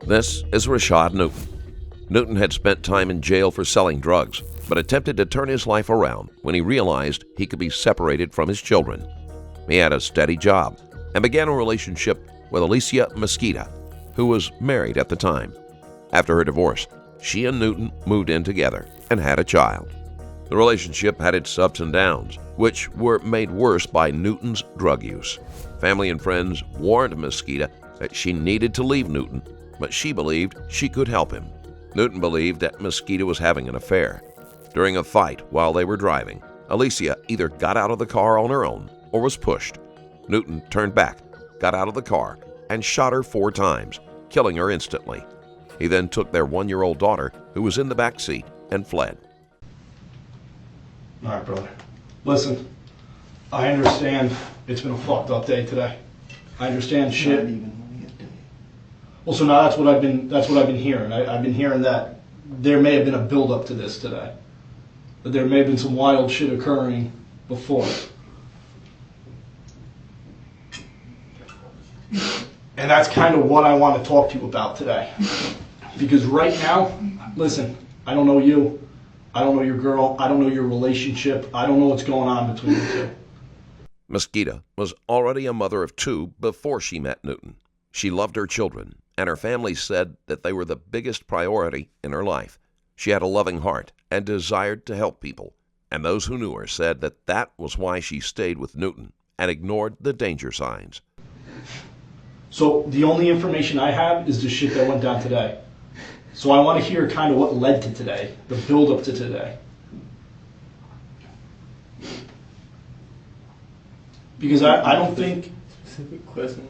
This is Rashod Newton. Newton had spent time in jail for selling drugs, but attempted to turn his life around when he realized he could be separated from his children. He had a steady job and began a relationship with Alessia Mesquita, who was married at the time. After her divorce, she and Newton moved in together and had a child. The relationship had its ups and downs, which were made worse by Newton's drug use. Family and friends warned Mesquita that she needed to leave Newton, but she believed she could help him. Newton believed that Mesquita was having an affair. During a fight while they were driving, Alessia either got out of the car on her own or was pushed. Newton turned back, got out of the car, and shot her 4 times, killing her instantly. He then took their 1-year-old daughter, who was in the back seat, and fled. All right, brother. Listen, I understand it's been a fucked up day today. I understand shit. Well, so now that's what I've been hearing. I've been hearing that there may have been a build-up to this today. That there may have been some wild shit occurring before. And that's kind of what I want to talk to you about today. Because right now, listen, I don't know you. I don't know your girl. I don't know your relationship. I don't know what's going on between the two. Mesquita was already a mother of 2 before she met Newton. She loved her children, and her family said that they were the biggest priority in her life. She had a loving heart and desired to help people, and those who knew her said that that was why she stayed with Newton and ignored the danger signs. So the only information I have is the shit that went down today. So I want to hear kind of what led to today, the build-up to today. Because I don't think... Specific question.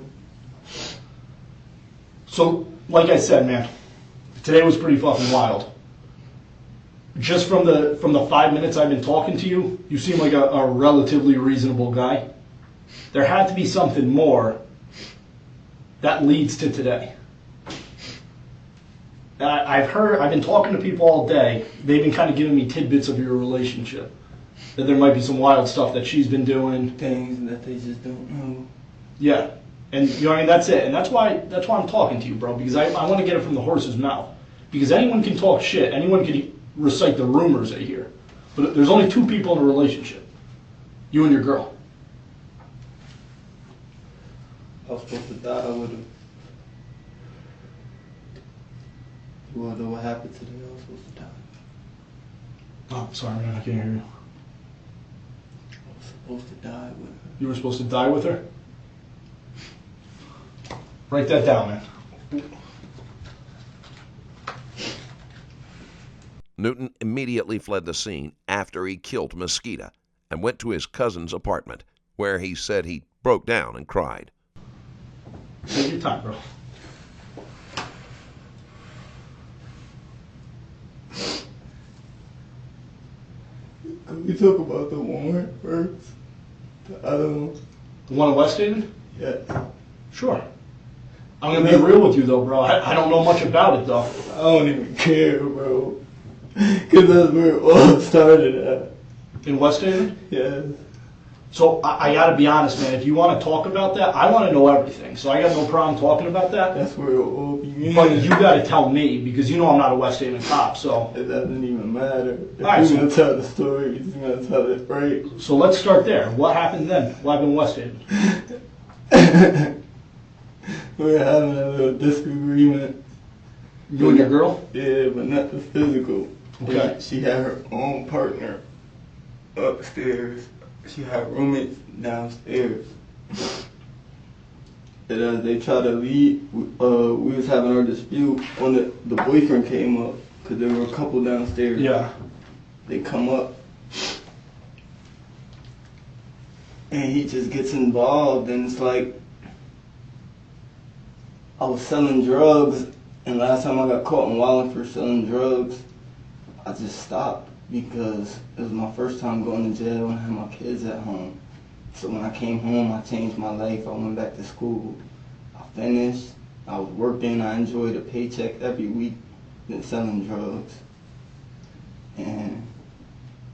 So, like I said, man, today was pretty fucking wild. Just from the 5 minutes I've been talking to you, you seem like a relatively reasonable guy. There had to be something more that leads to today. I've been talking to people all day. They've been kind of giving me tidbits of your relationship. That there might be some wild stuff that she's been doing. Things that they just don't know. Yeah. And you know what I mean? That's it. And that's why I'm talking to you, bro. Because I want to get it from the horse's mouth. Because anyone can talk shit. Anyone can recite the rumors they hear. But there's only 2 people in a relationship. You and your girl. I was supposed to die with him. You wanna know what happened today? I was supposed to die. Oh, sorry, man. I can't hear you. I was supposed to die with her. You were supposed to die with her? Write that down, man. Newton immediately fled the scene after he killed Mesquita and went to his cousin's apartment, where he said he broke down and cried. Take your time, bro. Can we talk about the one first? The other one? The one in West Haven? Yeah. Sure. I'm going to be real with you, though, bro. I don't know much about it, though. I don't even care, bro. Because that's where it all started at. In West Haven? Yes. So I got to be honest, man. If you want to talk about that, I want to know everything. So I got no problem talking about that. That's where it all began. But you got to tell me, because you know I'm not a West Haven cop, so... It doesn't even matter. If All right, you're so- going to tell the story, you're going to tell it right. So let's start there. What happened then? What happened in West Haven? We were having a little disagreement. You and your girl? Yeah, but not the physical. Okay. She had her own partner upstairs. She had roommates downstairs. And as they tried to leave, we was having our dispute when the boyfriend came up, because there were a couple downstairs. Yeah. They come up, and he just gets involved, and it's like, I was selling drugs, and last time I got caught in Wilding for selling drugs, I just stopped because it was my first time going to jail and I had my kids at home. So when I came home, I changed my life. I went back to school. I finished. I was working. I enjoyed a paycheck every week than selling drugs. And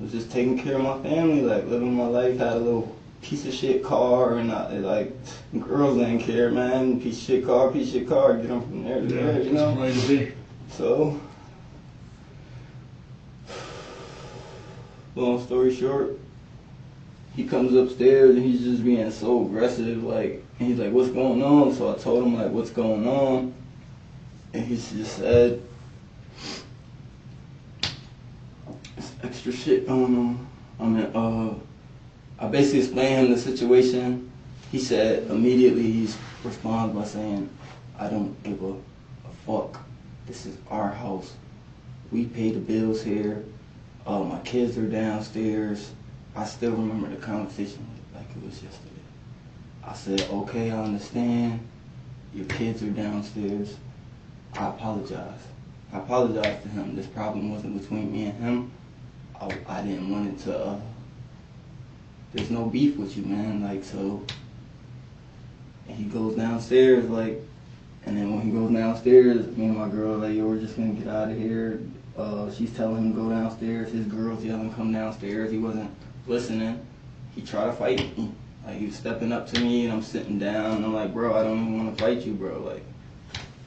was just taking care of my family, like living my life, had a little piece of shit car, and like girls didn't care, man. Piece of shit car, get them from there to there, you know. Right to be. So, long story short, he comes upstairs and he's just being so aggressive, like, and he's like, "What's going on?" So I told him like, "What's going on?" And he just said, "It's extra shit going on." I mean, I basically explained him the situation. He said immediately he responds by saying, "I don't give a fuck. This is our house. We pay the bills here. My kids are downstairs." I still remember the conversation like it was yesterday. I said, "Okay, I understand. Your kids are downstairs. I apologize." I apologized to him. This problem wasn't between me and him. I didn't want it to, there's no beef with you, man. Like, so, and he goes downstairs, like, and then when he goes downstairs, me and my girl are like, "Yo, we're just gonna get out of here." She's telling him to go downstairs. His girl's yelling, "Come downstairs." He wasn't listening. He tried to fight me. Like, he was stepping up to me, and I'm sitting down, and I'm like, "Bro, I don't even want to fight you, bro. Like,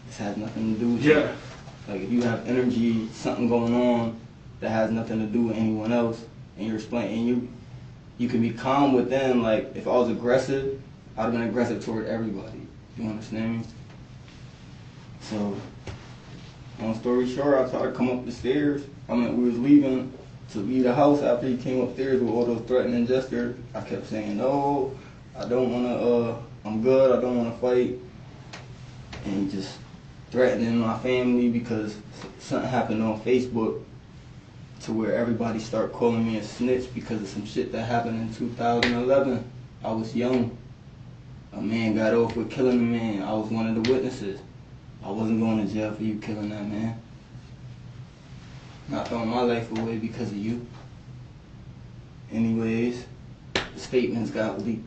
this has nothing to do with you. Like, if you have energy, something going on that has nothing to do with anyone else, and you're explaining, and you can be calm with them. Like, if I was aggressive, I'd have been aggressive toward everybody. You understand me? So, long story short, I tried to come up the stairs. I mean, we was leaving to leave the house after he came upstairs with all those threatening gestures. I kept saying, "No, I don't want to, I'm good, I don't want to fight." And just threatening my family because something happened on Facebook to where everybody started calling me a snitch because of some shit that happened in 2011. I was young. A man got off with killing a man. I was one of the witnesses. I wasn't going to jail for you killing that man. Not throwing my life away because of you. Anyways, the statements got leaked.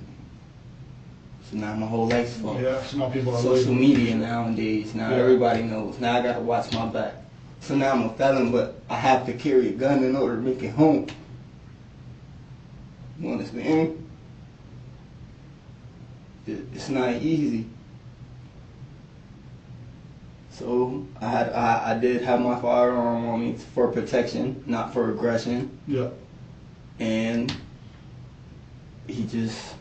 So now my whole life's fucked. Yeah, so now people are social media nowadays. Now everybody knows. Now I gotta watch my back. So now I'm a felon, but I have to carry a gun in order to make it home. You understand? It's not easy. So I did have my firearm on me for protection, not for aggression. Yeah. And he was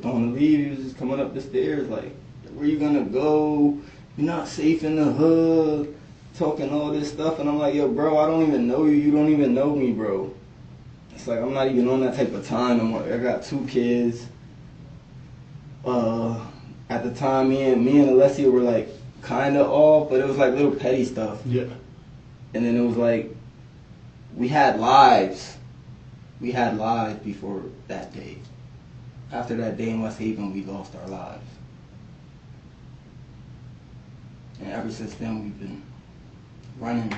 going to leave. He was just coming up the stairs like, "Where you gonna go? You're not safe in the hood." Talking all this stuff, and I'm like, "Yo, bro, I don't even know you. You don't even know me, bro." It's like, I'm not even on that type of time. I got 2 kids. At the time, me and Alessia were like kind of off, but it was like little petty stuff. Yeah. And then it was like, we had lives. We had lives before that day. After that day in West Haven, we lost our lives. And ever since then, we've been running.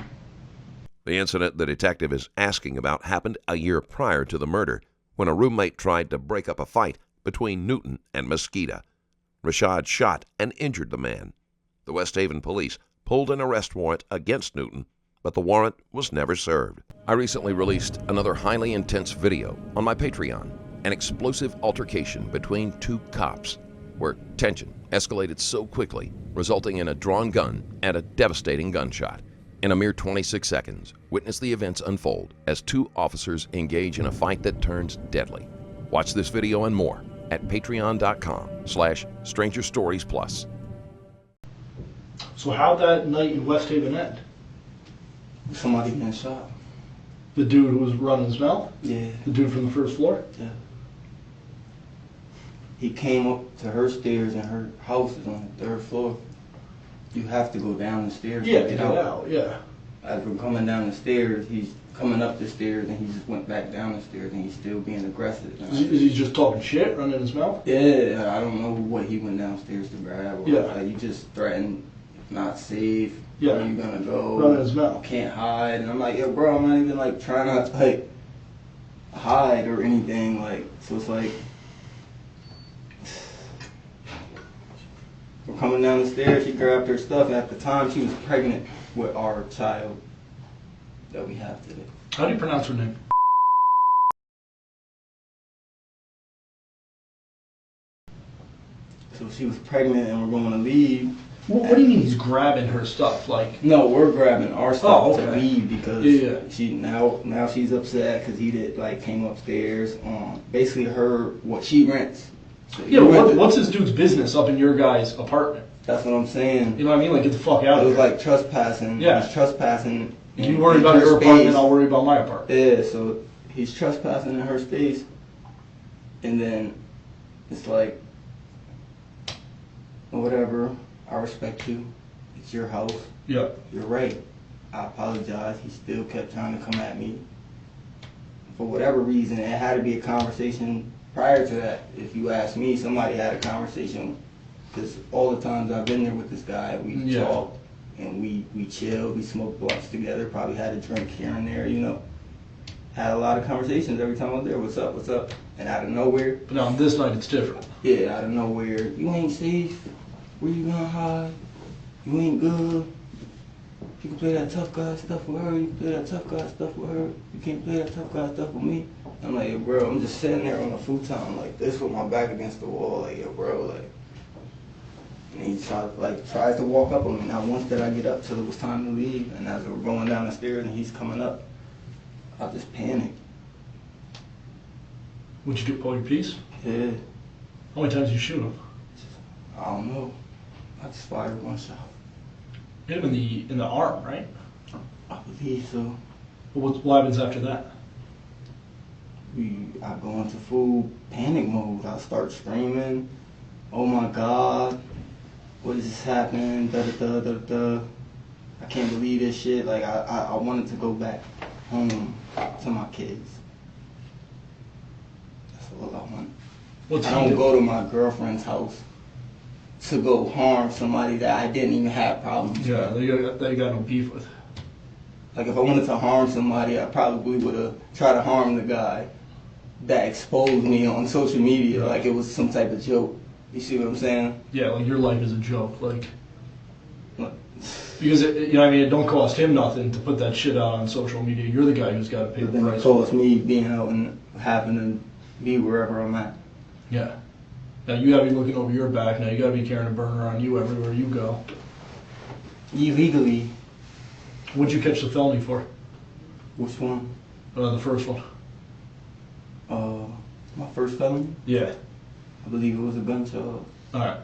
The incident the detective is asking about happened a year prior to the murder, when a roommate tried to break up a fight between Newton and Mesquita. Rashod shot and injured the man. The West Haven police pulled an arrest warrant against Newton, but the warrant was never served. I recently released another highly intense video on my Patreon, an explosive altercation between 2 cops, where tension escalated so quickly, resulting in a drawn gun and a devastating gunshot. In a mere 26 seconds, witness the events unfold as 2 officers engage in a fight that turns deadly. Watch this video and more at patreon.com/strangerstoriesplus. So how'd that night in West Haven end? Somebody getting shot. The dude who was running his mouth? Yeah. The dude from the first floor? Yeah. He came up to her stairs, and her house is on the 3rd floor. You have to go down the stairs Yeah, to to get get out. out, yeah. As we're coming down the stairs, he's coming up the stairs, and he just went back down the stairs, and he's still being aggressive. Is he just talking shit, running his mouth? Yeah, I don't know what he went downstairs to grab. Or Yeah. Like, he just threatened, not safe. Yeah. Where you gonna go? Running his mouth. Can't hide. And I'm like, "Yo, bro, I'm not even like trying to like hide or anything." Like, so it's like, we're coming down the stairs. She grabbed her stuff, and at the time, she was pregnant with our child that we have today. How do you pronounce her name? So she was pregnant and we're going to leave. What do you mean he's grabbing her stuff? Like, No, we're grabbing our stuff Oh, to okay. leave because Yeah. she now she's upset because he came upstairs on basically what she rents. So yeah, but what's this dude's business up in your guy's apartment? That's what I'm saying. You know what I mean? Like, get the fuck out It of was here. like trespassing. Yeah. He's trespassing. You worry about her your space. apartment, I'll worry about my apartment. Yeah, so he's trespassing in her space, and then it's like, whatever. I respect you. It's your house. Yeah. You're right. I apologize. He still kept trying to come at me. For whatever reason, it had to be a conversation prior to that. If you ask me, somebody had a conversation. Because all the times I've been there with this guy, we talked and we chilled, we smoked blunts together, probably had a drink here and there, you know. Had a lot of conversations every time I was there. What's up? What's up? And out of nowhere. But now, this night, it's different. Yeah, out of nowhere. You ain't safe. Where you gonna hide? You ain't good. You can play that tough guy stuff with her. You can play that tough guy stuff with her. You can't play that tough guy stuff with me. I'm like, yo, bro, I'm just sitting there on the futon like this with my back against the wall. Like, yo, bro, like. And he tries to walk up on me. Now, once that I get up till it was time to leave, and as we're going down the stairs and he's coming up, I just panicked. What'd you do, pull your piece? Yeah, How many times did you shoot him? I don't know. I just fired one shot. Hit him in the arm, right? I believe so. But what happens after that? I go into full panic mode. I start screaming, "Oh my God, what is this happening? Da da da da da. I can't believe this shit." Like I wanted to go back home to my kids. That's all I want. I don't go to my girlfriend's house to go harm somebody that I didn't even have problems with. Yeah, they got no beef with. Like if I wanted to harm somebody, I probably would have tried to harm the guy that exposed me on social media, like it was some type of joke. You see what I'm saying? Yeah, like your life is a joke, like. Look, Because you know what I mean, it don't cost him nothing to put that shit out on social media. You're the guy who's got to pay But the then it price. cost me being out and having to be wherever I'm at. Yeah. Now you gotta be looking over your back. Now you gotta be carrying a burner on you everywhere you go. Illegally. What'd you catch the felony for? Which one? The first one. My first felony? Yeah. I believe it was a gun charge. All right.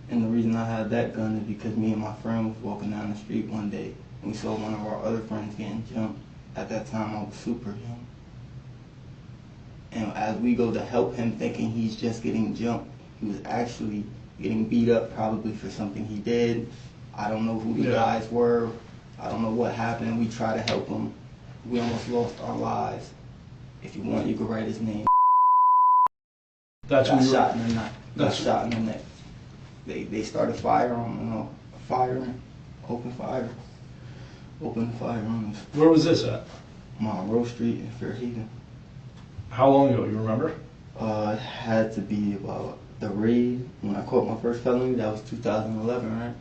And the reason I had that gun is because me and my friend was walking down the street one day and we saw one of our other friends getting jumped. At that time, I was super young. And as we go to help him thinking he's just getting jumped, he was actually getting beat up probably for something he did. I don't know who the guys were. I don't know what happened. We tried to help him. We almost lost our lives. If you want, you can write his name. That's Got when you were. shot in the neck. Got shot in the neck. They started fire on, open fire on us. Where was this at? Monroe Street in Fairhaven. How long ago? You remember? It had to be about the raid when I caught my first felony. That was 2011, right?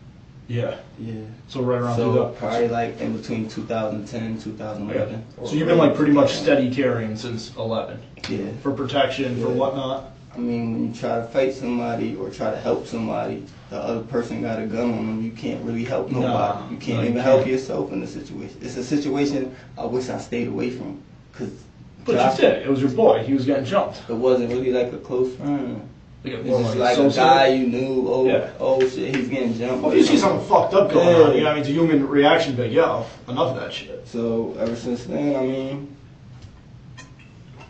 Yeah. Yeah. So right around So 2000. probably like in between 2010 and 2011. So you've been like pretty much steady carrying since 11 Yeah. for protection, for Yeah. whatnot. I mean, when you try to fight somebody or try to help somebody, the other person got a gun on them, you can't really help nobody. Nah, You can't no, you even can't. help yourself in the situation. It's a situation I wish I stayed away from. Cause But Josh, you did. It was your boy. He was getting jumped. it wasn't really like a close friend. Like, It's more just like like a associate. guy you knew, Yeah. oh shit, he's getting jumped. Well, if you see something fucked up going on, Yeah. you know what I mean? It's a human reaction, but yo, enough of that shit. So ever since then, I mean,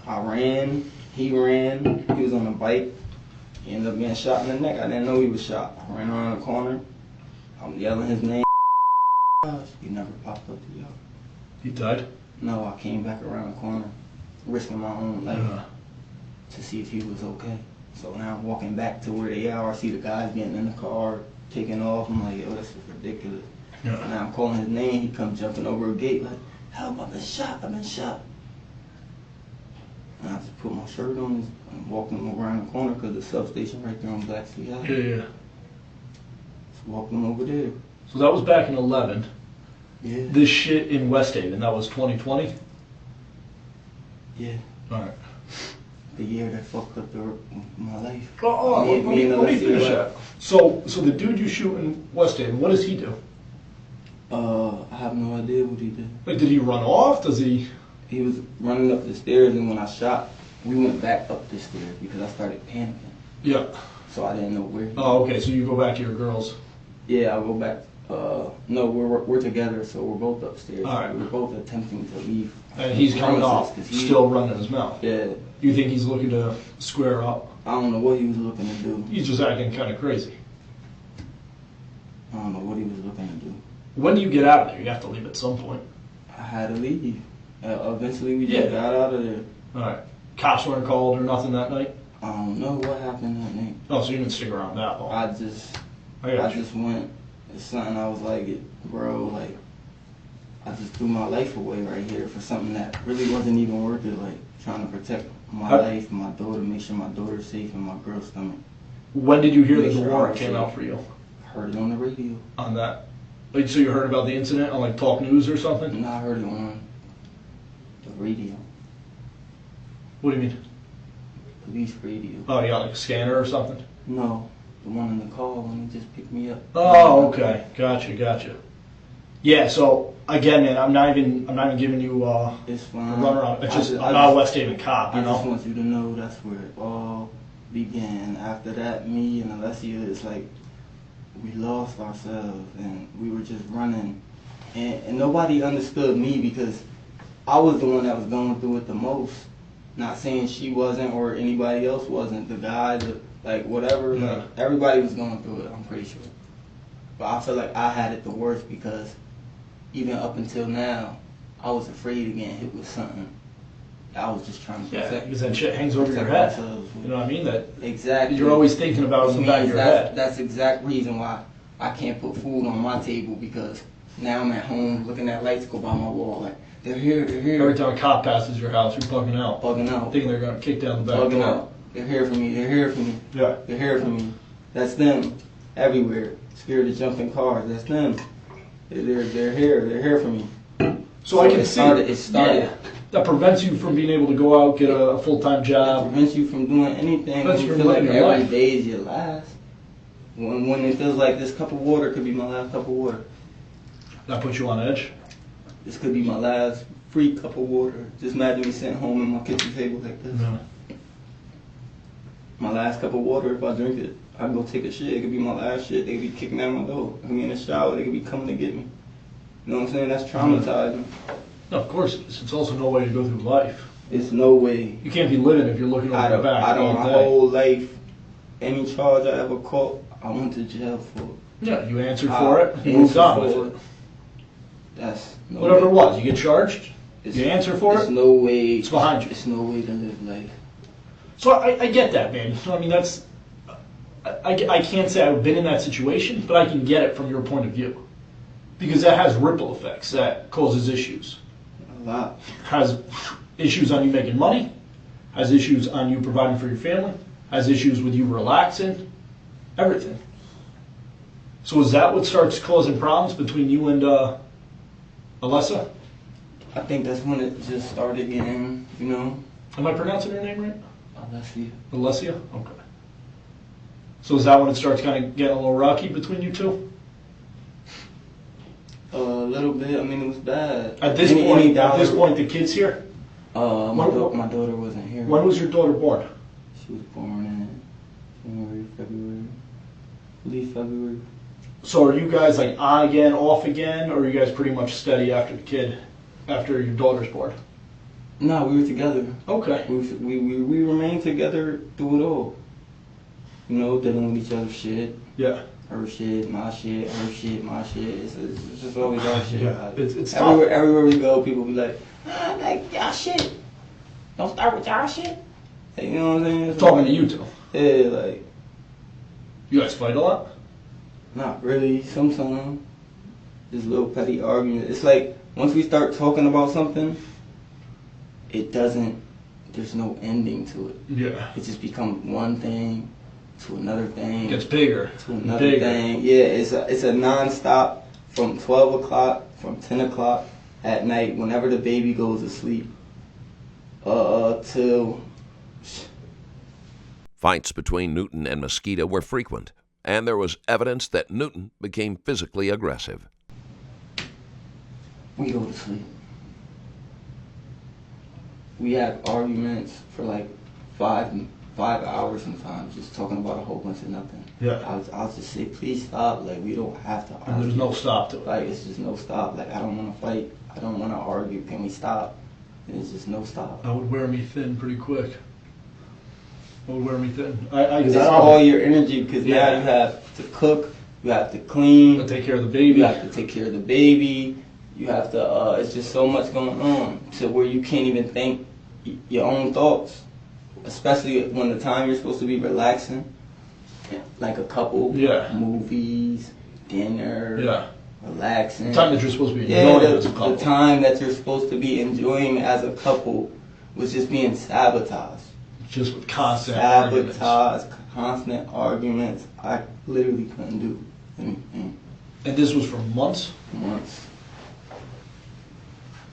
I ran, he ran, he was on a bike, he ended up getting shot in the neck. I didn't know he was shot. I ran around the corner, I'm yelling his name. He never popped up to yell. He died? No, I came back around the corner, risking my own life to see if he was okay. So now I'm walking back to where they are. I see the guys getting in the car, taking off. I'm like, yo, this is ridiculous. Yeah. Now I'm calling his name. He comes jumping over a gate like, help, I've been shot, I've been shot. And I just put my shirt on and walked him around the corner because the substation right there on Backseat. Yeah. Just walked him over there. So that was back in 11. Yeah. This shit in West Haven, that was 2020? Yeah. Alright. the year that fucked up my life. Let me finish that. So the dude you shoot in West Haven, what does he do? I have no idea what he did. Like, did he run off? Does he? He was running up the stairs, and when I shot, we went back up the stairs because I started panicking. Yeah. So I didn't know where. Oh, okay. So you go back to your girls. Yeah, I go back. No, we're together, so we're both upstairs. All right. We're both attempting to leave. And he's coming off, still running his mouth. Yeah. You think he's looking to square up? I don't know what he was looking to do. He's just acting kind of crazy. I don't know what he was looking to do. When do you get out of there? You have to leave at some point. I had to leave. Eventually, we just got out of there. All right. Cops weren't called or nothing that night? I don't know what happened that night. Oh, so you didn't stick around that long. I just went. It's something I was like, bro, like, I just threw my life away right here for something that really wasn't even worth it. Like, trying to protect my life, my daughter, make sure my daughter's safe and my girl's stomach. When did you hear that the warrant came out for you? Heard it on the radio. On that? Like, so you heard about the incident on, like, Talk News or something? No, I heard it on the radio. What do you mean? Police radio. Oh, you got, like, a scanner or something? No, the one in the call when he just picked me up. Oh, okay. Gotcha. Yeah, so, again, man, I'm not even giving you it's a fine. runaround. It's just, I'm not a West Haven cop, you know? I just want you to know that's where it all began. After that, me and Alessia, it's like, we lost ourselves and we were just running. And nobody understood me because I was the one that was going through it the most. Not saying she wasn't or anybody else wasn't. The guy, like whatever, Yeah. like, everybody was going through it, I'm pretty sure. But I feel like I had it the worst because even up until now, I was afraid of getting hit with something. I was just trying to protect. Yeah, because that shit hangs over your head. You know what I mean? That exactly. You're always thinking about it in the back of your head. That's the exact reason why I can't put food on my table because now I'm at home looking at lights go by my wall. Like, they're here. Every time a cop passes your house, you're bugging out. Thinking they're going to kick down the back door. Out. They're here for me. Yeah. They're here for me. That's them. Everywhere. Scared to jump in cars. That's them. They're here. They're here for me. So I can see. It started. Yeah. That prevents you from being able to go out, get a full-time It job. prevents you from doing anything. Prevents You you feel from like living your every life. day is your last. When it feels like this cup of water could be my last cup of water. That puts you on edge. This could be my last free cup of water. Just imagine me sitting home at my kitchen table like this. No. My last cup of water, if I drink it, I can go take a shit. It could be my last shit. They could be kicking out my door. I could be in the shower. They could be coming to get me. You know what I'm saying? That's traumatizing. No, of course. It's also no way to go through life. It's no way. You can't be living if you're looking over your back I don't. all My day. whole life, any charge I ever caught, I went to jail for it. Yeah, you answered for it. You moved on with it. That's no Whatever way. it was, you get charged. It's, You answer for it's it. no way. It's behind you. It's no way to live life. So I get that, man. You know, I mean, that's. I can't say I've been in that situation, but I can get it from your point of view, because that has ripple effects. That causes issues. A lot. Has issues on you making money. Has issues on you providing for your family. Has issues with you relaxing. Everything. So is that what starts causing problems between you and Alessia? I think that's when it just started getting, you know, Am I pronouncing her name right? Alessia. Alessia? Okay. So is that when it starts kind of getting a little rocky between you two? A little bit. I mean, it was bad. At this point, the kid's here? My daughter wasn't here. When was your daughter born? She was born in January, February. I believe February. So are you guys like on again, off again, or are you guys pretty much steady after the kid, after your daughter's born? No, we were together. Okay. We remained together through it all. You know, dealing with each other's shit. Yeah. Her shit, my shit, her shit, my shit. It's just always our shit. Yeah. It's everywhere we go, people be like y'all shit. Don't start with y'all shit. Like, you know what I'm saying? It's talking like, to you two. Yeah, like. You guys fight a lot? Not really. Sometimes. Just little petty arguments. It's like once we start talking about something, it doesn't. There's no ending to it. Yeah. It just becomes one thing to another thing. It gets bigger. To another thing. Yeah, it's a non-stop from 12 o'clock, from 10 o'clock at night, whenever the baby goes to sleep, till Fights between Newton and Mesquita were frequent, and there was evidence that Newton became physically aggressive. We go to sleep. We have arguments for like five hours sometimes, just talking about a whole bunch of nothing. Yeah. I'll just say, please stop. Like, we don't have to argue. And there's no stop to it. Like, it's just no stop. Like, I don't want to fight. I don't want to argue. Can we stop? And it's just no stop. That would wear me thin pretty quick. That would wear me thin. It's all your energy, because now you have to cook, you have to clean, to take care of the baby. you have to take care of the baby, you have to, it's just so much going on to where you can't even think your own thoughts, especially when the time you're supposed to be relaxing, like a couple, movies, dinner, relaxing. The time that you're supposed to be enjoying as a couple. The time that you're supposed to be enjoying as a couple was just being sabotaged. Just with constant arguments. Constant arguments. I literally couldn't do anything. And this was for months? Months.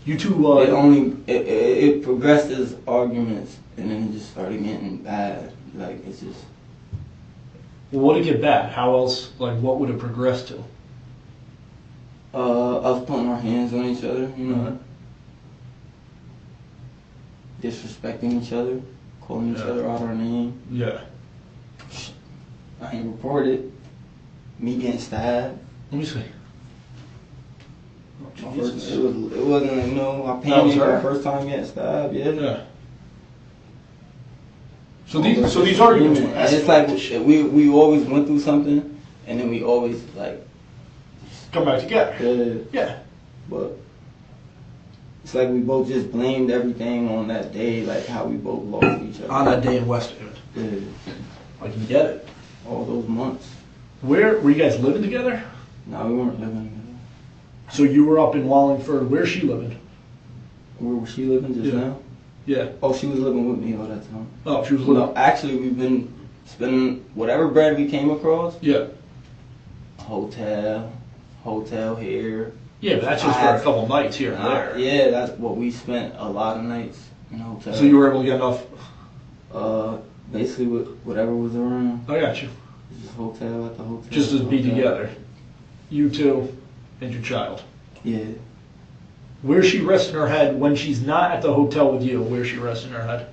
You two, it progressed as arguments, and then it just started getting bad. Like, it's just... Well, what did it get bad? How else, like, what would it progress to? Us putting our hands on each other, you know? Disrespecting each other. Calling each other out our name. Yeah. I ain't reported. Me getting stabbed. Let me see. It wasn't, you know, I panicked the first time getting stabbed, Yeah. So these arguments were it's like we always went through something, and then we always, like... come back together. Yeah. But... it's like we both just blamed everything on that day, like how we both lost each other. On that day in West Haven. Yeah. I can get it. All those months. Where were you guys living together? No, we weren't living together. So you were up in Wallingford. Where's she living? Where was she living just now? Yeah. Oh, she was living with me all that time. Oh, she was living. No, actually, we've been spending whatever bread we came across. Yeah. Hotel here. Yeah, but that's just for a couple nights here and there. Yeah, that's what we spent a lot of nights in hotels. So you were able to get enough? Basically with whatever was around. I got you. Just hotel at the hotel. Just to be together. You two and your child. Yeah. Where's she resting her head when she's not at the hotel with you? Where's she resting her head?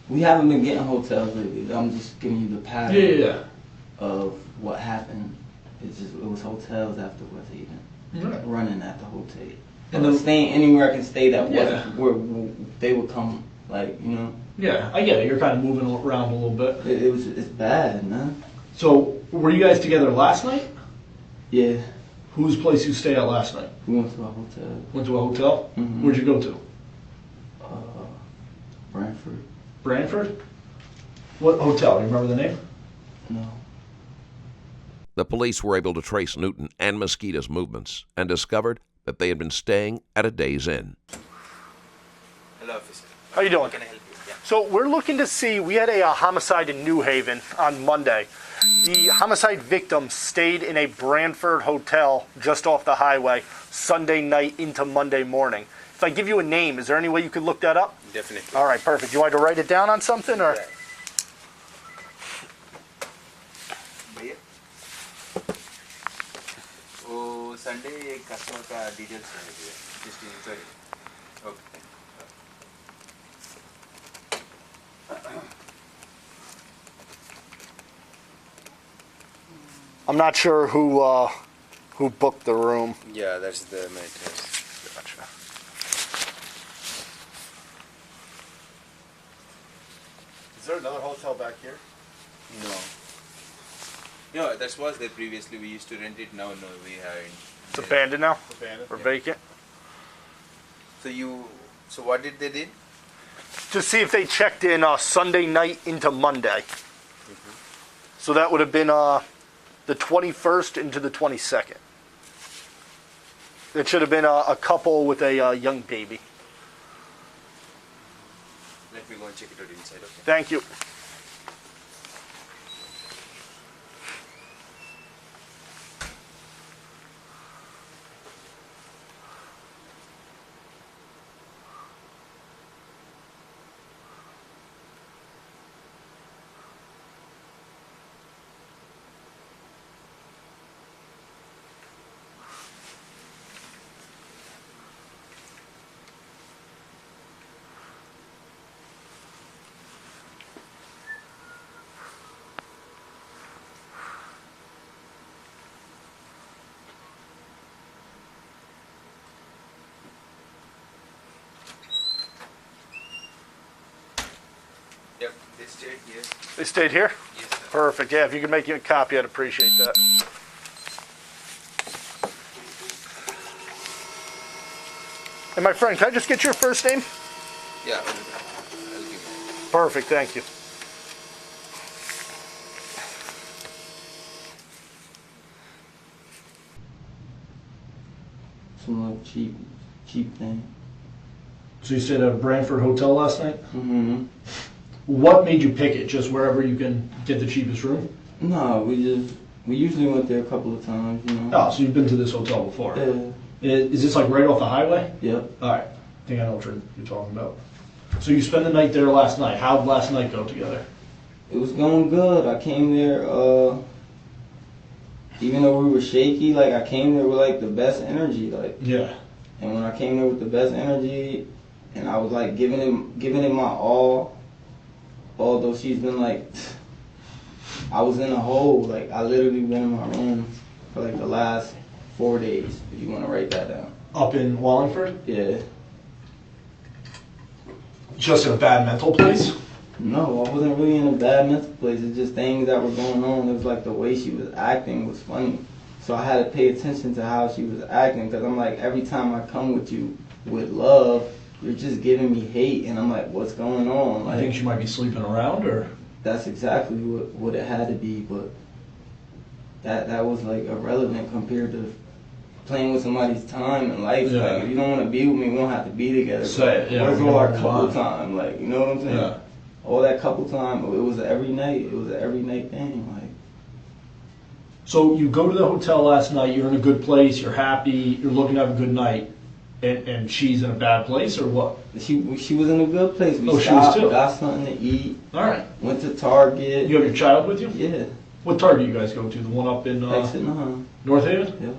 We haven't been getting hotels lately. I'm just giving you the pattern. Yeah. Of what happened. It was hotels afterwards even. Right. Running at the hotel. And then staying anywhere I can stay that wasn't where they would come, like, you know. Yeah, I get it. You're kind of moving around a little bit. It's bad, man. So, were you guys together last night? Yeah. Whose place you stay at last night? We went to a hotel. Went to a hotel? Mm-hmm. Where'd you go to? Brantford. Brantford? What hotel? You remember the name? No. The police were able to trace Newton and Mesquita's movements and discovered that they had been staying at a Days Inn. Hello, officer. How you doing? How can I help you? Yeah. So we're looking to see, we had a homicide in New Haven on Monday. The homicide victim stayed in a Brantford hotel just off the highway Sunday night into Monday morning. If I give you a name, is there any way you could look that up? Definitely. All right, perfect. You want to write it down on something, or? Right. भैया वो Sunday एक customer का details है भैया just inquiry okay I'm not sure who booked the room. Yeah, that's the matter. Gotcha. Is there another hotel back here? No. No, that was there previously. We used to rent it. Now, no, we haven't. It's abandoned now? Abandoned. Or vacant? So what did they did? To see if they checked in Sunday night into Monday. So that would have been the 21st into the 22nd. It should have been a couple with a young baby. Let me go and check it out inside. Okay. Thank you. They stayed here. They stayed here? Yes, sir. Perfect. Yeah, if you could make you a copy, I'd appreciate that. And my friend, can I just get your first name? Yeah, I'll give you. Perfect, thank you. Some like cheap thing. So you stayed at a Brantford hotel last night? Mm-hmm. What made you pick it? Just wherever you can get the cheapest room? No, we usually went there a couple of times, you know. Oh, so you've been to this hotel before? Yeah. Is this like right off the highway? Yep. All right, I think I know what you're talking about. So you spent the night there last night. How did last night go together? It was going good. I came there, even though we were shaky, like I came there with like the best energy, like. Yeah. And when I came there with the best energy, and I was like giving it my all, although she's been like, I was in a hole. Like I literally been in my room for like the last 4 days. If you want to write that down. Up in Wallingford? Yeah. Just in a bad mental place? No, I wasn't really in a bad mental place. It's just things that were going on. It was like the way she was acting was funny. So I had to pay attention to how she was acting, because I'm like, every time I come with you with love, you're just giving me hate, and I'm like, what's going on? Like, I think she might be sleeping around, or? that's exactly what it had to be, but that was like irrelevant compared to playing with somebody's time and life. Yeah. Like, if you don't want to be with me, we don't have to be together. Say it, yeah, Where's we all our don't couple want- time? Like, you know what I'm saying? Yeah. All that couple time, it was every night. It was an every night thing. Like, So you go to the hotel last night, you're in a good place, you're happy, you're looking to have a good night, and she's in a bad place, or what? she was in a good place. We Oh, she was stopped, too. got something to eat, All right. went to Target. You have your child with you? Yeah, What Target do you guys go to? The one up in exit 9. North Haven? Yeah.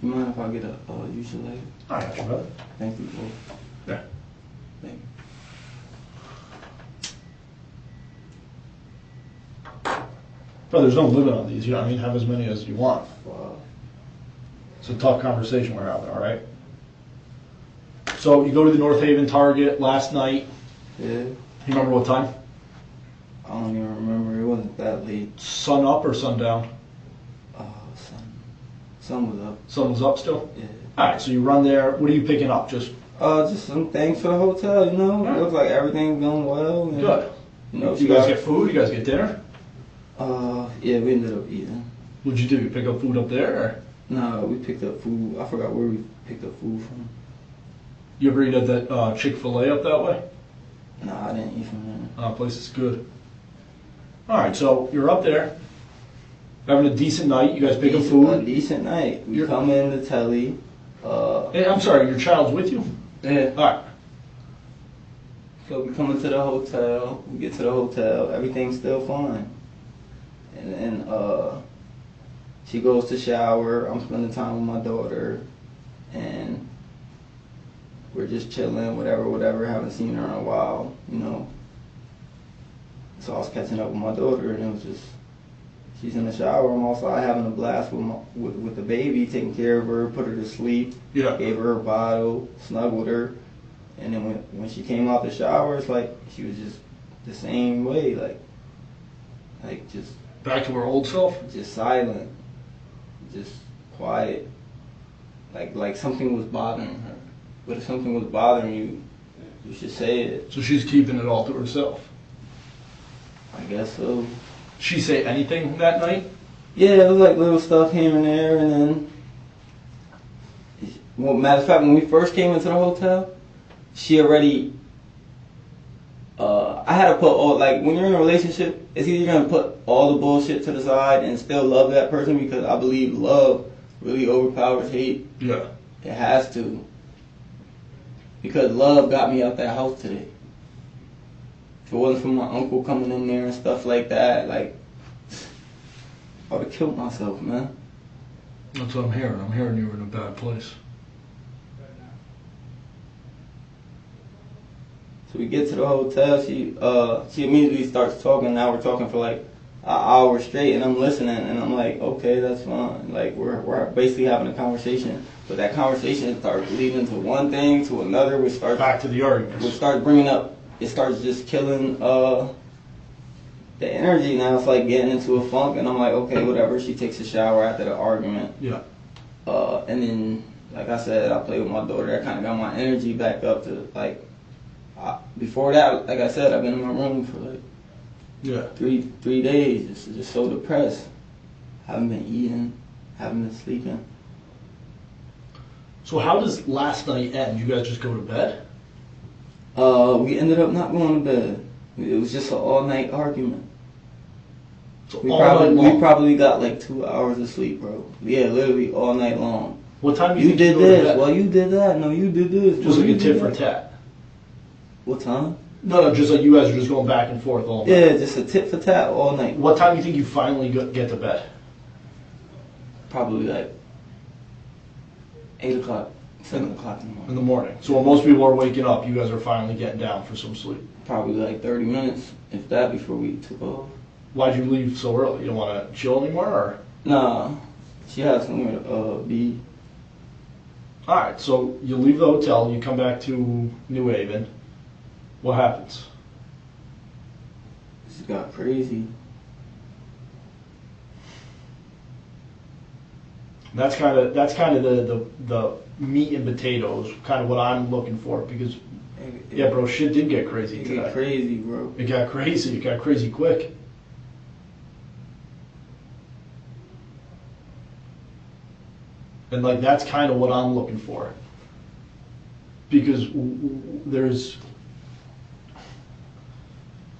You mind if I get a usually? I got you, brother. Thank you, bro. Yeah. Thank you. Brother, there's no limit on these. You know what I mean? Have as many as you want. Wow. It's a tough conversation we're having, all right? So you go to the North Haven Target last night. Yeah. You remember what time? I don't even remember. It wasn't that late. Sun up or sundown? Sun was up. Sun was up still? Yeah. All right, so you run there. What are you picking up? Just Just some things for the hotel, you know? Alright. It looks like everything's going well. And, good. You know, You guys get food? You guys get dinner? Yeah, we ended up eating. What'd you do? You pick up food up there? Or? No, we picked up food. I forgot where we picked up food from. You ever eat at that Chick-fil-A up that way? Nah, I didn't eat from there. Place is good. All right, so you're up there, having a decent night. You guys pick up A food. decent night. We You're- come in the telly. Hey, I'm sorry, your child's with you? Yeah. All right. So we come into the hotel. We get to the hotel. Everything's still fine. And then she goes to shower. I'm spending time with my daughter, and we're just chilling, whatever. Haven't seen her in a while, you know. So I was catching up with my daughter, and it was just, she's in the shower. I'm outside having a blast with the baby, taking care of her, put her to sleep, Yeah. gave her a bottle, snuggled her. And then when she came out the shower, it's like she was just the same way, like just Back to her old self? silent, just quiet, like something was bothering her. But if something was bothering you, you should say it. So she's keeping it all to herself. I guess so. She say anything that night? Yeah, it was like little stuff here and there, and then, well, matter of fact, when we first came into the hotel, she already, I had to put all, like, when you're in a relationship, it's either you're going to put all the bullshit to the side and still love that person, because I believe love really overpowers hate. Yeah. It has to. Because love got me out that house today. If it wasn't for my uncle coming in there and stuff like that, like, I would have killed myself, man. That's what I'm hearing. I'm hearing you were in a bad place. So we get to the hotel, she immediately starts talking. Now we're talking for like an hour straight, and I'm listening, and I'm like, okay, that's fine. Like, we're basically having a conversation. But that conversation starts leading to one thing, to another, which starts Back to the arguments. bringing up, it starts just killing the energy. Now it's like getting into a funk, and I'm like, okay, whatever. She takes a shower after the argument. Yeah. And then, like I said, I play with my daughter. That kind of got my energy back up to, like, before that, like I said, I've been in my room for like Yeah. three days, just so depressed. Haven't been eating, haven't been sleeping. So how does last night end? You guys just go to bed? We ended up not going to bed. It was just an all-night argument. So We all night long. probably got like 2 hours of sleep, bro. Yeah, literally all night long. What time do you You think you did go to this. bed? Well, you did that. No, you did this. Just Well, like you a did tit for that. tat. What time? No, just like you guys are just going back and forth all night. Yeah, just a tit for tat all night. What time do you think you finally get to bed? Probably like 8 o'clock, 7 o'clock in the morning. In the morning. So when most people are waking up, you guys are finally getting down for some sleep. Probably like 30 minutes, if that, before we took off. Why'd you leave so early? You don't want to chill anymore? Or? Nah, she has somewhere to be. All right, so you leave the hotel, you come back to New Haven. What happens? She got crazy. That's kind of the meat and potatoes, kind of what I'm looking for, because yeah, bro, shit did get crazy It today. got crazy, bro. It got crazy. It got crazy quick. And like that's kind of what I'm looking for, because there's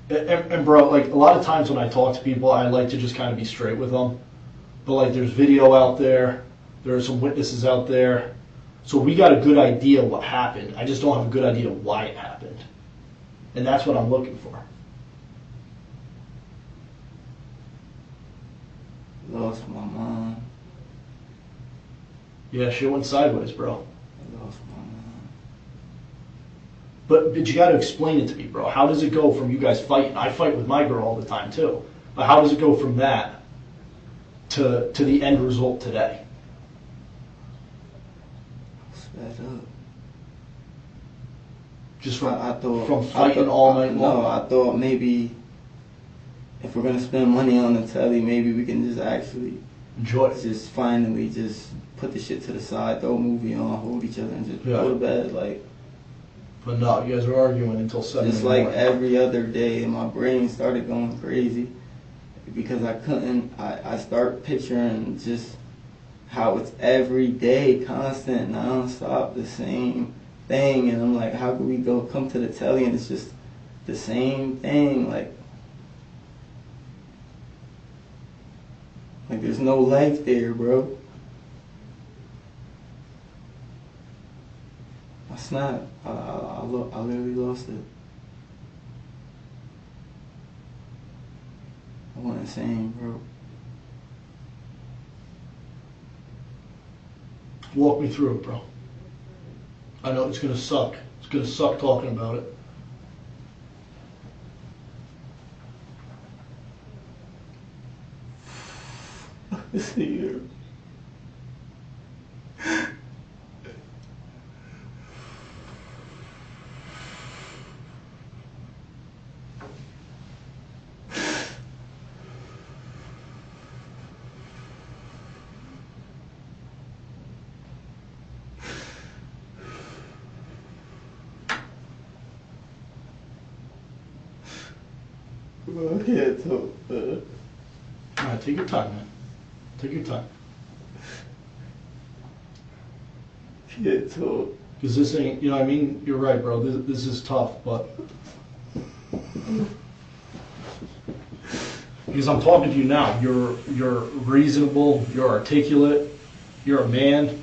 and bro, like a lot of times when I talk to people, I like to just kind of be straight with them. But like there's video out there, there are some witnesses out there, so we got a good idea what happened. I just don't have a good idea why it happened, and that's what I'm looking for. Lost my mom. Yeah, shit went sideways, bro. I lost my mind. But you got to explain it to me, bro. How does it go from you guys fighting? I fight with my girl all the time too. But how does it go from that to the end result today? Sped up. Just from fighting all night long. No, I thought maybe if we're gonna spend money on the telly, maybe we can just actually Enjoy it. just finally just put the shit to the side, throw a movie on, hold each other, and just go to bed. Like, But no, you guys were arguing until 7 just in the like morning. every other day, and my brain started going crazy because I couldn't. I start picturing just how it's every day, constant, non-stop, the same thing, and I'm like, how could we come to the telly and it's just the same thing? Like there's no life there, bro. I snapped. I literally lost it. I went insane, bro. Walk me through it, bro. I know it's gonna suck. It's gonna suck talking about it. See you. Bro, I can't talk, man. Alright, take your time, man. Take your time. Can't talk. Because this ain't, you know what I mean? You're right, bro. This is tough, but... Because I'm talking to you now. You're reasonable. You're articulate. You're a man.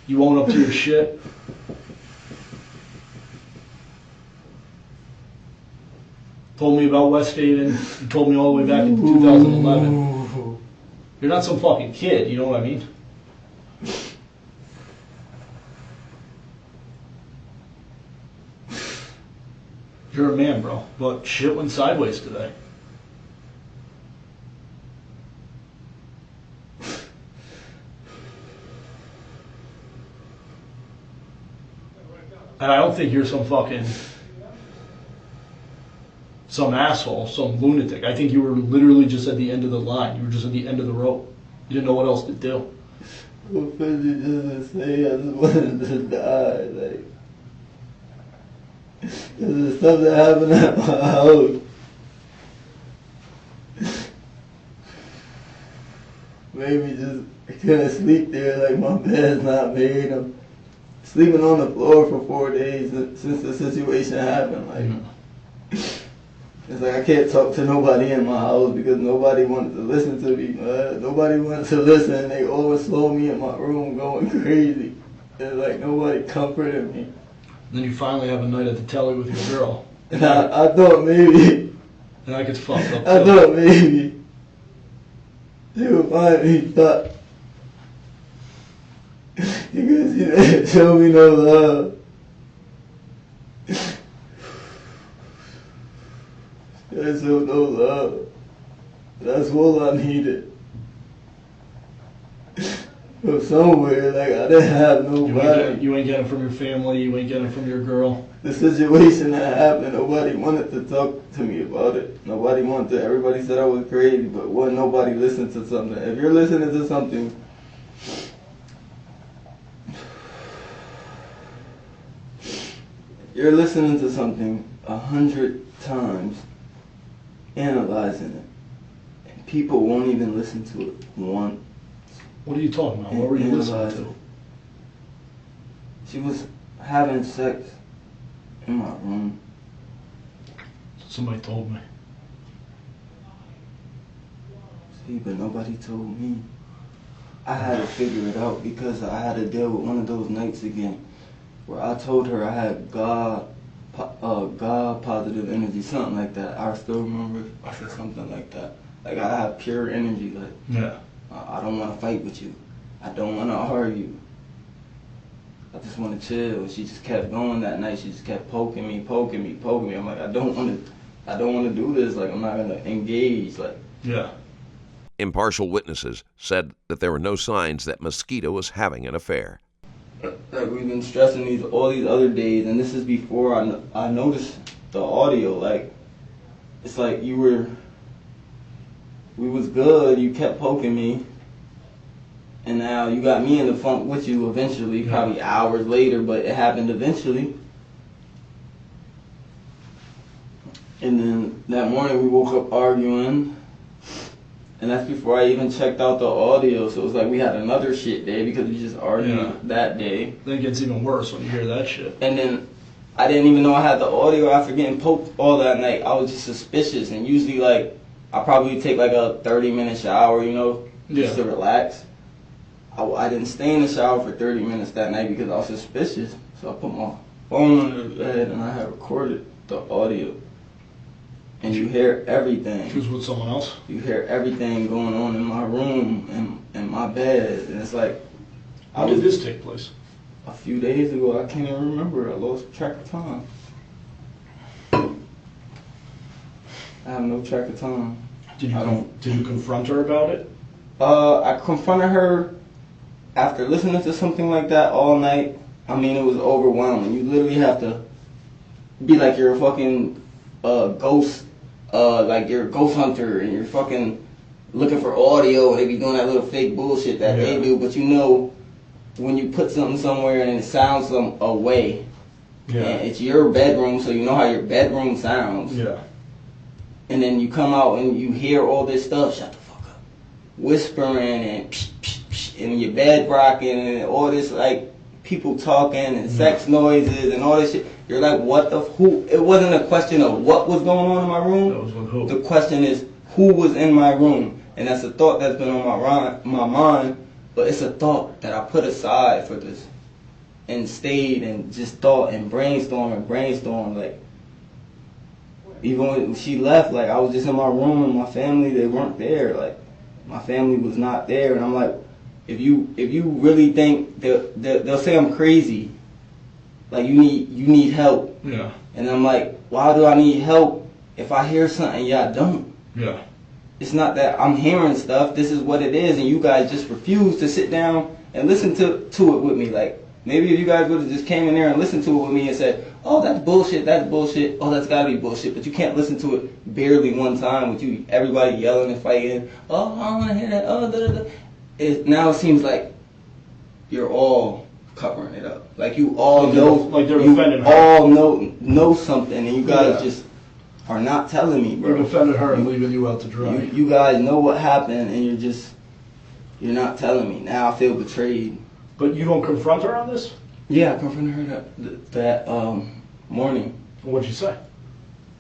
You own up to your shit. Told me about West Haven. You told me all the way back in 2011. You're not some fucking kid, you know what I mean? You're a man, bro. But shit went sideways today. And I don't think you're some asshole, some lunatic. I think you were literally just at the end of the line. You were just at the end of the rope. You didn't know what else to do. Well, Freddy doesn't say I just wanted to die. Like, there's stuff that happened at my house. Maybe just I couldn't sleep there. Like, my bed's not made. I'm sleeping on the floor for 4 days since the situation happened. Like, it's like I can't talk to nobody in my house because nobody wanted to listen to me. Nobody wanted to listen. They always saw me in my room going crazy. And like nobody comforted me. Then you finally have a night at the telly with your girl. And I thought maybe. And that gets fucked up too. I thought maybe she would finally stop. Because she didn't show me no love. I showed no love. That's all I needed. From somewhere, like I didn't have nobody. You ain't getting it from your family, you ain't getting it from your girl. The situation that happened, nobody wanted to talk to me about it. Nobody wanted to, everybody said I was crazy, but nobody listened to something. If you're listening to something, you're listening to something 100 times, analyzing it, and people won't even listen to it once. What are you talking about? What were you listening to? She was having sex in my room. Somebody told me. See, but nobody told me. I had to figure it out because I had to deal with one of those nights again where I told her I had God positive energy, something like that. I still remember I said something like that. Like I have pure energy, like Yeah. I don't want to fight with you. I don't want to argue. I just want to chill. And she just kept going that night. She just kept poking me. I'm like, I don't want to do this. Like, I'm not going to engage. Like, Yeah. Impartial witnesses said that there were no signs that Mesquita was having an affair. like we've been stressing all these other days, and this is before I noticed the audio. Like, it's like we was good, you kept poking me, and now you got me in the funk with you eventually, probably hours later, but it happened eventually. And then that morning we woke up arguing, and that's before I even checked out the audio, so it was like we had another shit day because we just argued that day. Then it gets even worse when you hear that shit. And then I didn't even know I had the audio after getting poked all that night. I was just suspicious, and usually like I probably take like a 30-minute shower, you know, just to relax. I didn't stay in the shower for 30 minutes that night because I was suspicious. So I put my phone on the bed and I had recorded the audio. And you hear everything. She was with someone else? You hear everything going on in my room and my bed. And it's like... How did this take place? A few days ago. I can't even remember. I lost track of time. I have no track of time. Did you confront her about it? I confronted her after listening to something like that all night. I mean, it was overwhelming. You literally have to be like you're a fucking ghost, like you're a ghost hunter, and you're fucking looking for audio, and they be doing that little fake bullshit that they do. But you know, when you put something somewhere and it sounds some away, and it's your bedroom, so you know how your bedroom sounds. Yeah. And then you come out and you hear all this stuff, shut the fuck up, whispering and psh, psh, psh, and your bed rocking and all this like people talking and sex noises and all this shit. You're like, what the who? It wasn't a question of what was going on in my room. That was with who? The question is who was in my room, and that's a thought that's been on my mind. But it's a thought that I put aside for this, and stayed and just thought and brainstormed like. Even when she left, like, I was just in my room and my family, they weren't there. Like, my family was not there. And I'm like, if you really think they'll say I'm crazy, like, you need help. Yeah. And I'm like, why do I need help if I hear something y'all don't? Yeah. It's not that I'm hearing stuff. This is what it is, and you guys just refuse to sit down and listen to it with me. Like, maybe if you guys would have just came in there and listened to it with me and said, oh, that's bullshit, oh, that's gotta be bullshit, but you can't listen to it barely one time with you, everybody yelling and fighting, oh, I don't wanna hear that, oh, da, da, da. Now it seems like you're all covering it up. Like you all know, like they're you defending her. all know something, and you guys just are not telling me, bro. You're defending her and leaving you out to dry. You guys know what happened, and you're not telling me. Now I feel betrayed. But you don't confront her on this? Yeah, I confronted her that morning. What'd you say?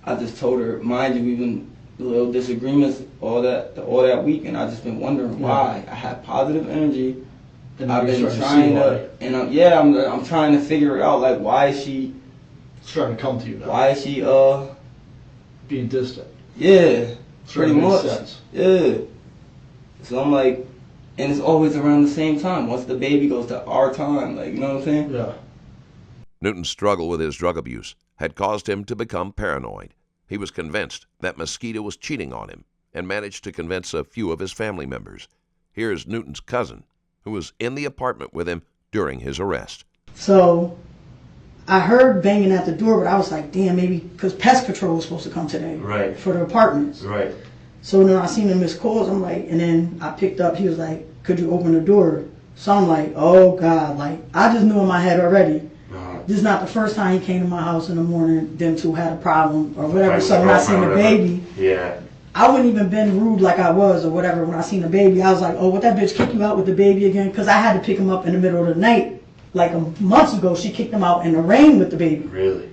I just told her, mind you, we've been little disagreements all that week, and I've just been wondering why. I had positive energy. And I've been trying to, and I'm trying to figure it out. Like, why is she? It's starting to come to you now. Why is she being distant? Yeah, pretty much. Sense. Yeah. So I'm like. And it's always around the same time. Once the baby goes to our time, like, you know what I'm saying? Yeah. Newton's struggle with his drug abuse had caused him to become paranoid. He was convinced that Mesquita was cheating on him and managed to convince a few of his family members. Here's Newton's cousin, who was in the apartment with him during his arrest. So I heard banging at the door, but I was like, damn, maybe because pest control was supposed to come today. Right. For the apartments. Right. So then I seen the missed calls. I'm like, and then I picked up. He was like, could you open the door? So I'm like, oh God, like I just knew in my head already. This is not the first time he came to my house in the morning. Them two had a problem or whatever. Right, so when I seen the baby, I wouldn't even been rude like I was or whatever. When I seen the baby, I was like, oh, what that bitch kick you out with the baby again? Because I had to pick him up in the middle of the night. Like months ago, she kicked him out in the rain with the baby. Really?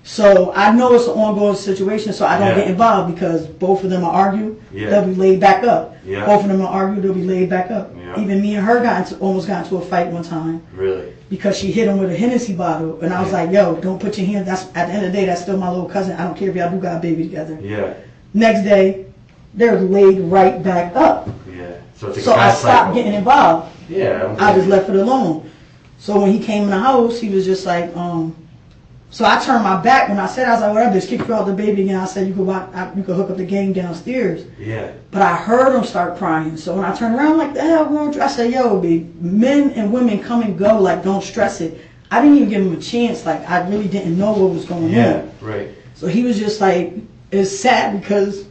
So I know it's an ongoing situation, so I don't get involved because both of them will argue, they'll be laid back up. Yeah. Both of them will argue, they'll be laid back up. Yeah. Even me and her almost got into a fight one time. Really? Because she hit him with a Hennessy bottle, and I was like, yo, don't put your hand, that's at the end of the day, that's still my little cousin. I don't care if y'all do got a baby together. Yeah. Next day, they're laid right back up. Yeah. So it's a So I stopped getting involved. Yeah. I just left it alone. So when he came in the house, he was just like, so I turned my back when I said, I was like, well, I just kicked you out the baby again. I said, you could hook up the game downstairs. Yeah. But I heard him start crying. So when I turned around, I'm like, the hell wrong with you? I said, yo, babe, men and women come and go. Like, don't stress it. I didn't even give him a chance. Like, I really didn't know what was going on. Yeah, right. So he was just like, it's sad because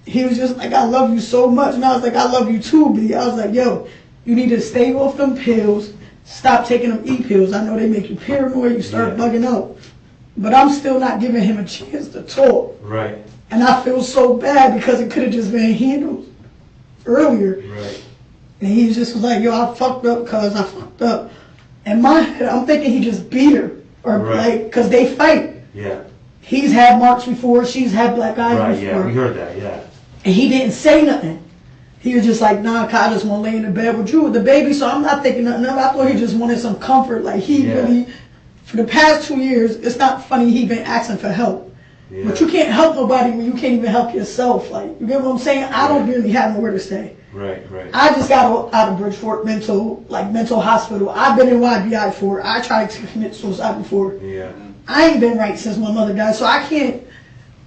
he was just like, I love you so much. And I was like, I love you too, B. I was like, yo, you need to stay off them pills. Stop taking them E-pills. I know they make you paranoid. You start bugging out. But I'm still not giving him a chance to talk. Right. And I feel so bad because it could have just been handled earlier. Right. And he just was like, yo, I fucked up because I fucked up. In my head, I'm thinking he just beat her. Or like, because they fight. Yeah. He's had marks before. She's had black eyes before. Yeah, we heard that, yeah. And he didn't say nothing. He was just like, nah, I just want to lay in the bed with you with the baby. So I'm not thinking nothing of it. I thought he just wanted some comfort. Like he really, for the past 2 years, it's not funny he been asking for help. Yeah. But you can't help nobody when you can't even help yourself. Like, you get what I'm saying? I don't really have nowhere to stay. Right. I just got out of Bridgeport mental hospital. I've been in YBI for it. I tried to commit suicide before. Yeah. I ain't been right since my mother died, so I can't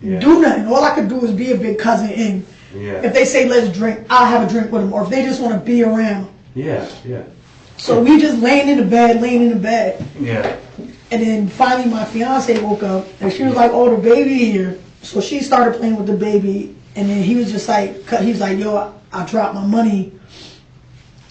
do nothing. All I could do is be a big cousin and if they say let's drink, I'll have a drink with them. Or if they just want to be around. Yeah. So we just laying in the bed. Yeah. And then finally my fiance woke up and she was like, oh, the baby here. So she started playing with the baby and then he was just like, he was like, yo, I dropped my money.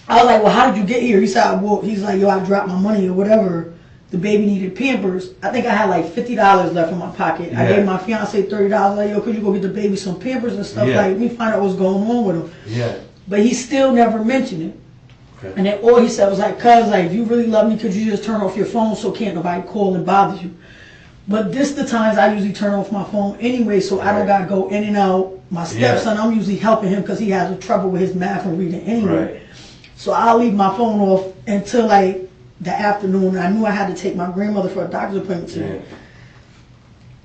I was like, well, how did you get here? He said, well, he's like, yo, I dropped my money or whatever. The baby needed Pampers. I think I had like $50 left in my pocket. I gave my fiance $30. Like, yo, could you go get the baby some Pampers and stuff? Like, we find out what's going on with him. Yeah. But he still never mentioned it. Okay. And then all he said was like, cuz, like, if you really love me, could you just turn off your phone so can't nobody call and bother you? But this the times I usually turn off my phone anyway, so I don't gotta go in and out. My stepson, I'm usually helping him because he has trouble with his math and reading anyway. So I'll leave my phone off until like the afternoon. I knew I had to take my grandmother for a doctor's appointment today.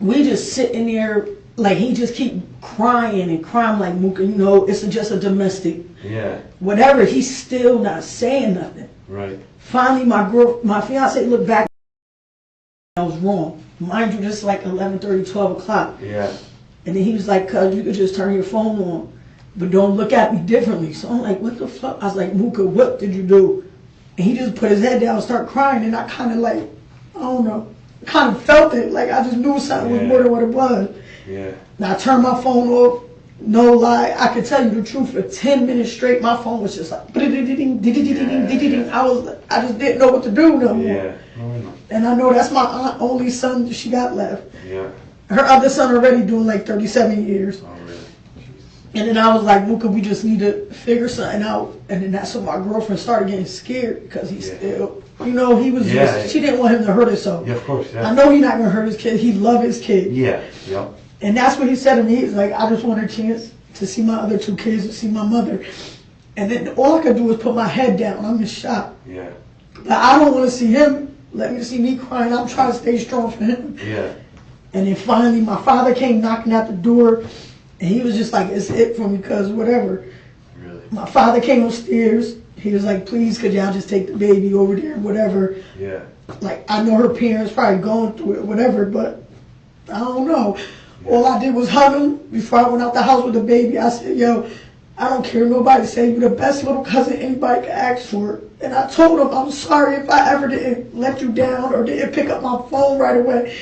We just sitting there, like he just keep crying and crying like Mooka, you know, it's just a domestic. Whatever, he's still not saying nothing. Right. Finally, my fiance looked back. I was wrong. Mind you, just like 11:30, 12 o'clock. Yeah. And then he was like, cuz you could just turn your phone on, but don't look at me differently. So I'm like, what the fuck? I was like, Mooka, what did you do? And he just put his head down and started crying, and I kind of like, I don't know, kind of felt it. Like I just knew something was more than what it was. Yeah. And I turned my phone off. No lie, I could tell you the truth. For 10 minutes straight, my phone was just like, I just didn't know what to do no more. And I know that's my aunt, only son that she got left. Yeah. Her other son already doing like 37 years. Oh, really? And then I was like, Mooka, we just need to figure something out. And then that's when my girlfriend started getting scared because he still, you know, he was just, she didn't want him to hurt himself. Yeah, of course, I know he's not going to hurt his kid. He love his kid. Yeah. And that's what he said to me. He's like, I just want a chance to see my other two kids and see my mother. And then all I could do was put my head down. I'm in shock. Yeah. But I don't want to see him. Let me see me crying. I'm trying to stay strong for him. Yeah. And then finally, my father came knocking at the door. And he was just like, it's it for me, because whatever. Really? My father came upstairs. He was like, please, could y'all just take the baby over there, whatever. Yeah. Like, I know her parents probably going through it, whatever, but I don't know. All I did was hug him before I went out the house with the baby. I said, yo, I don't care nobody say you're the best little cousin anybody could ask for. And I told him, I'm sorry if I ever didn't let you down or didn't pick up my phone right away.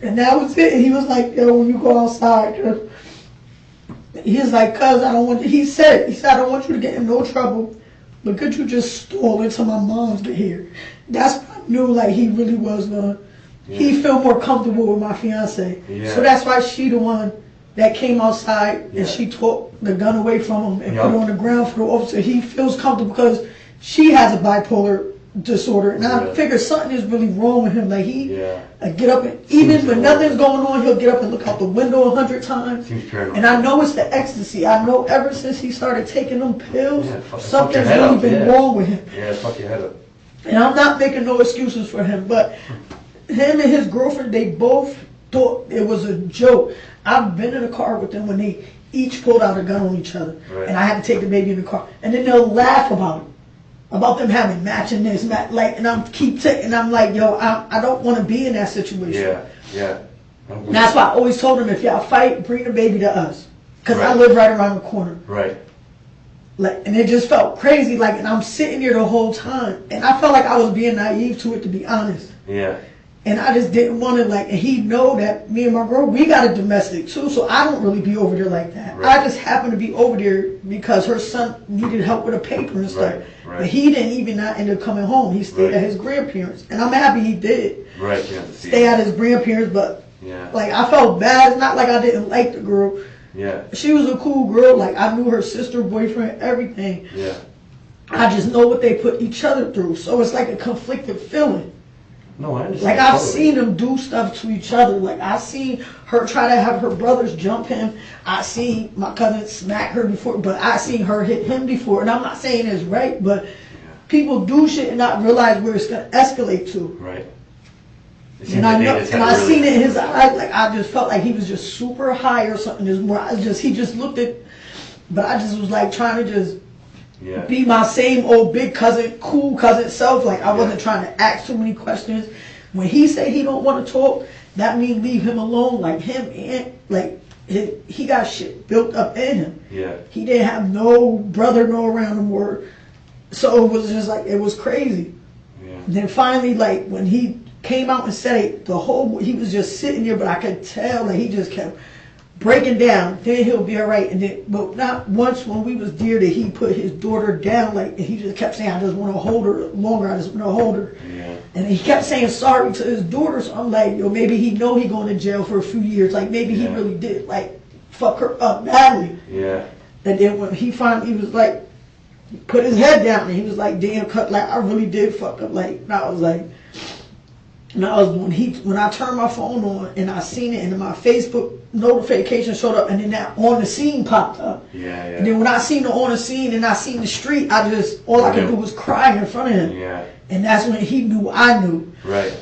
And that was it. And he was like, yo, when you go outside, he was like, cuz I don't want you, he said, I don't want you to get in no trouble, but could you just stall until my mom's get here? That's when I knew like he really was he felt more comfortable with my fiance. So that's why she the one that came outside and she took the gun away from him and put it on the ground for the officer. He feels comfortable because she has a bipolar disorder, and I figure something is really wrong with him. Like he get up and even when nothing's going on, he'll get up and look out the window 100 times. And I know it's the ecstasy. I know ever since he started taking them pills, something's really been wrong with him. Yeah, fuck your head up. And I'm not making no excuses for him, but him and his girlfriend, they both thought it was a joke. I've been in a car with them when they each pulled out a gun on each other, and I had to take the baby in the car, and then they'll laugh about it. about them having matching this, like, and and I'm like, yo, I don't want to be in that situation. Yeah. And that's why I always told them, if y'all fight, bring the baby to us, because I Right. live right around the corner. Right. Like, and it just felt crazy, like, and I'm sitting there the whole time, and I felt like I was being naive to it, to be honest. Yeah. And I just didn't want to, like, and he know that me and my girl, we got a domestic too, so I don't really be over there like that. Right. I just happened to be over there because her son needed help with a paper and stuff. Right. But he didn't even not end up coming home. He stayed at his grandparents, and I'm happy he did. Right. You have to see Stay it. at his grandparents, but Yeah. like, I felt bad. It's not like I didn't like the girl. Yeah. She was a cool girl. Like, I knew her sister, boyfriend, everything. Yeah. I just know what they put each other through. So it's like a conflicted feeling. No, I understand. Like, I've totally. seen them do stuff to each other. Like, I seen her try to have her brothers jump him. I seen my cousin smack her before, but I seen her hit him before. And I'm not saying it's right, but people do shit and not realize where it's gonna escalate to. Right. And I know, and I seen it in his eyes. Like, I just felt like he was just super high or something. There's more. He just looked at, but I just was like trying to just be my same old big cousin, cool cousin self. Like, I wasn't trying to ask too many questions. When he say he don't want to talk, that means leave him alone. Like, him and like he got shit built up in him. Yeah. He didn't have no brother no around him, or so it was just like, it was crazy. Yeah. And then finally, like, when he came out and said it, he was just sitting there, but I could tell that he just kept breaking down. Then he'll be all right. And then, but not once when we was there did he put his daughter down. Like, and he just kept saying, I just want to hold her longer. I just want to hold her. Yeah. And he kept saying sorry to his daughter. So I'm like, yo, maybe he know he going to jail for a few years. Like, maybe he really did, like, fuck her up badly. Yeah. And then when he finally was like, put his head down, and he was like, damn, cut, like, I really did fuck up. Like, and I was like, and I was, when I turned my phone on and I seen it, and then my Facebook notification showed up, and then that on the scene popped up. Yeah. And then when I seen the on the scene and I seen the street, all I could do was cry in front of him. Yeah. And that's when he knew I knew. Right.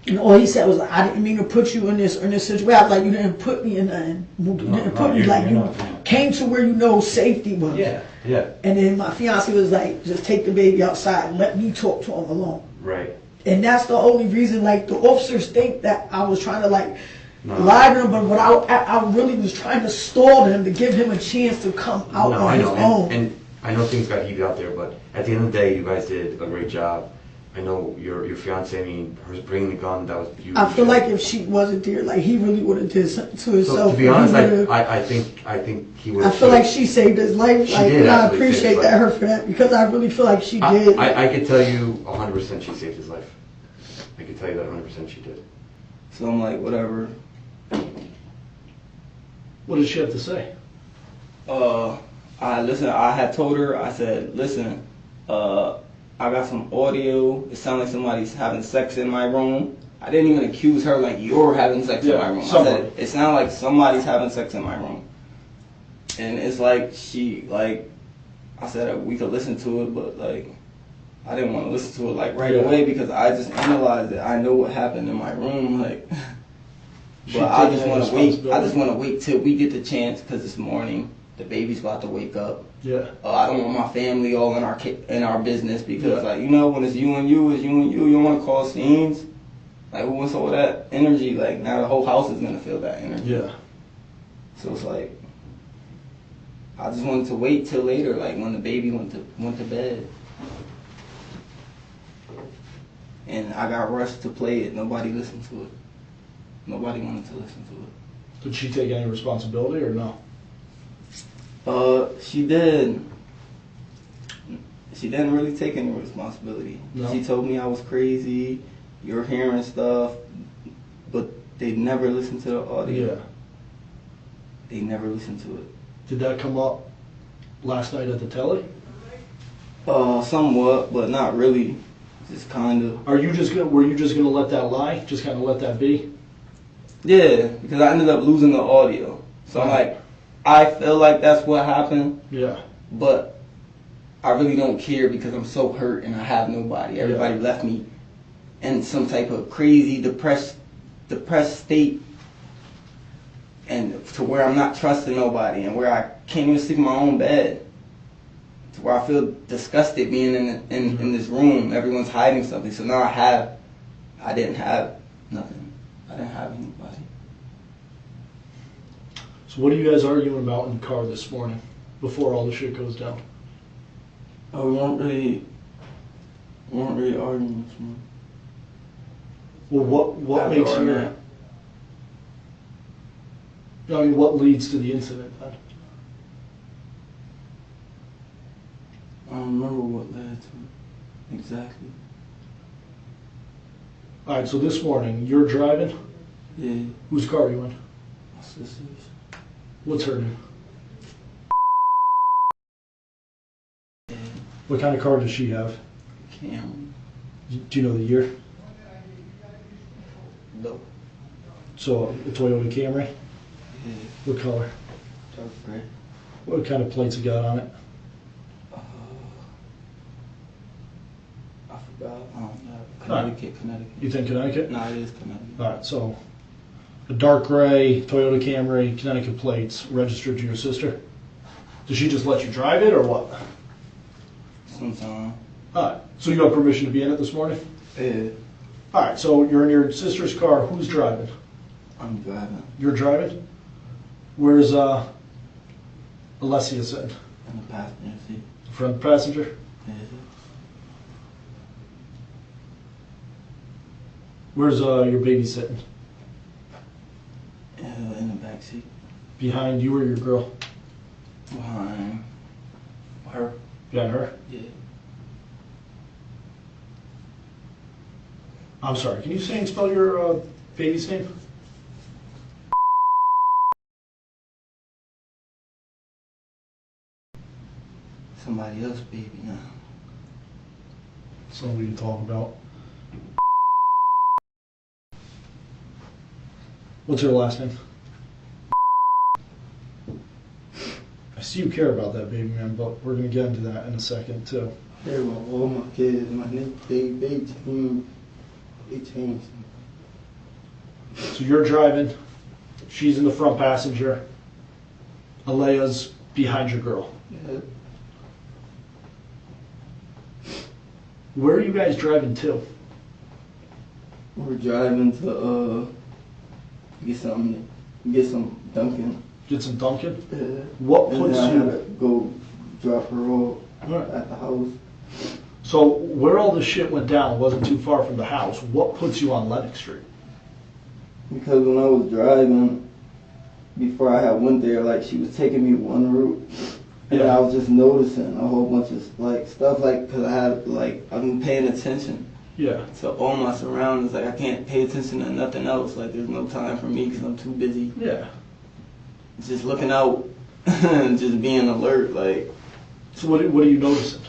And all he said was, like, I didn't mean to put you in this situation. I was like, you didn't put me in nothing. You didn't put me, like, you came to where you know safety was. Yeah. Yeah. And then my fiance was like, just take the baby outside and let me talk to him alone. Right. And that's the only reason, like, the officers think that I was trying to, like, lie to him, but what I really was trying to stall him to give him a chance to come out on his own. And I know things got heated out there, but at the end of the day, you guys did a great job. I know your fiance, I mean, her bringing the gun, that was huge. I feel like if she wasn't there, like, he really would have did something to himself. So, to be honest, I think he would. I feel like she saved his life. She like, did, and I absolutely appreciate saved his her for that, because I really feel like she did. I could tell you 100% she saved his life. I could tell you that 100% she did. So I'm like, whatever. What did she have to say? I had told her, I said, listen, I got some audio. It sounds like somebody's having sex in my room. I didn't even accuse her like you're having sex in my room. Somebody. I said, it sounds like somebody's having sex in my room. And it's like I said we could listen to it, but like I didn't want to listen to it like right away because I just analyzed it. I know what happened in my room, like. But I just want to wait. I just want to wait till we get the chance because this morning the baby's about to wake up. Yeah. I don't want my family all in our business because like when it's you and you, it's you and you. You don't want to cause scenes. Like who wants all that energy? Like now the whole house is gonna feel that energy. Yeah. So it's like I just wanted to wait till later, like when the baby went to bed. And I got rushed to play it. Nobody listened to it. Nobody wanted to listen to it. Did she take any responsibility or no? She did. She didn't really take any responsibility. No. She told me I was crazy. You're hearing stuff, but they never listened to the audio. Yeah. They never listened to it. Did that come up last night at the telly? Somewhat, but not really. Just kind of. Were you just gonna let that lie? Just kind of let that be? Yeah, because I ended up losing the audio. So I'm like, I feel like that's what happened. Yeah. But I really don't care because I'm so hurt and I have nobody. Everybody left me in some type of crazy, depressed state, and to where I'm not trusting nobody and where I can't even sleep in my own bed. to where I feel disgusted being in this room. Everyone's hiding something. So now I didn't have nothing. I didn't have anybody. So what are you guys arguing about in the car this morning before all the shit goes down? We weren't really arguing this morning. Well, what makes After you? that, I mean, what leads to the incident then? I don't remember what led to it exactly. All right, so this morning you're driving. Yeah, Whose car are you in? my sisters. What's her name? What kind of car does she have? Cam. Do you know the year? No. So a Toyota Camry. Yeah, What color? dark gray. What kind of plates you got on it? I forgot. Connecticut. You think Connecticut? No, it is Connecticut. All right, so a dark gray Toyota Camry, Connecticut plates, registered to your sister. Does she just let you drive it or what? Sometime. All right, so you have permission to be in it this morning? Yeah, All right, so you're in your sister's car. Who's driving? I'm driving You're driving? Where's Alessia sitting? in the passenger seat. The front passenger? Yeah, Where's your baby sitting? in the back seat. Behind you or your girl? Behind her. Behind her? Yeah. I'm sorry, can you say and spell your baby's name? Somebody else, baby, now. That's not what you talk about. What's her last name? I see you care about that baby, man, but we're gonna get into that in a second too. I care about all my kids. My name, they changed. So you're driving, she's in the front passenger, Alea's behind your girl. Yeah. Where are you guys driving to? We're driving to get some Dunkin'. Get some Dunkin'? Yeah. What And puts then I you... had to go drop her off Alright. at the house. So where all this shit went down wasn't too far from the house. What puts you on Lennox Street? Because when I was driving, before I had went there, like she was taking me one route, and Yeah. I was just noticing a whole bunch of like stuff, like because I've been paying attention Yeah. to all my surroundings. Like I can't pay attention to nothing else. Like there's no time for me because I'm too busy Yeah. just looking out and just being alert. Like So what are you noticing?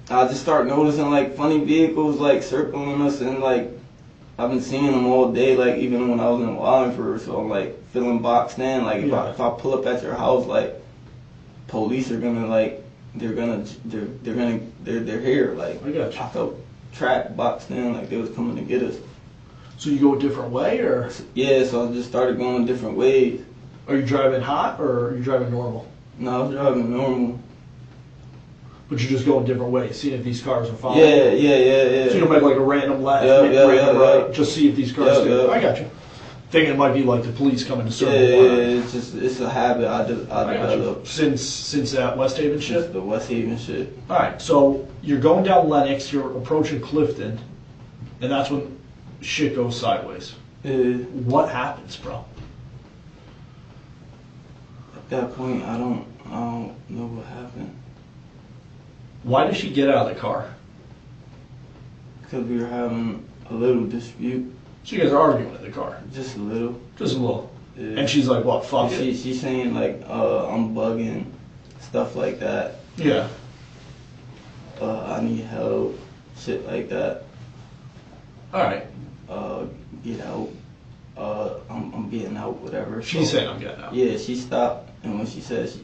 I just start noticing like funny vehicles like circling us, and like I've been seeing them all day. Like even when I was in Wallingford, so I'm like feeling boxed in. Like if I pull up at your house, like police are gonna like they're here. Like I got you. I felt trapped, boxed in, like they was coming to get us. So you go a different way, or Yeah, so I just started going different ways. are you driving hot, or are you driving normal? No, I was driving normal. But you're just going different ways, seeing if these cars are following. Yeah. So you'll make like a random left, Yeah, random right, yeah. just see if these cars do. Yeah. I got you. Thinking it might be like the police coming to serve Yeah, a warrant. it's a habit I I got you. developed Since that West Haven since shit? the West Haven shit. Alright, so you're going down Lennox, you're approaching Clifton, and that's when shit goes sideways. Yeah. What happens, bro? At that point, I don't know what happened. Why did she get out of the car? Because we were having a little dispute. So you guys are arguing in the car. Just a little. Just a little. Yeah. And she's like, what, fuck it? She's saying like, I'm bugging, stuff like that. Yeah. I need help, shit like that. Alright. Get out. I'm getting out, whatever. She's So, saying I'm getting out. Yeah, she stopped, and when she stopped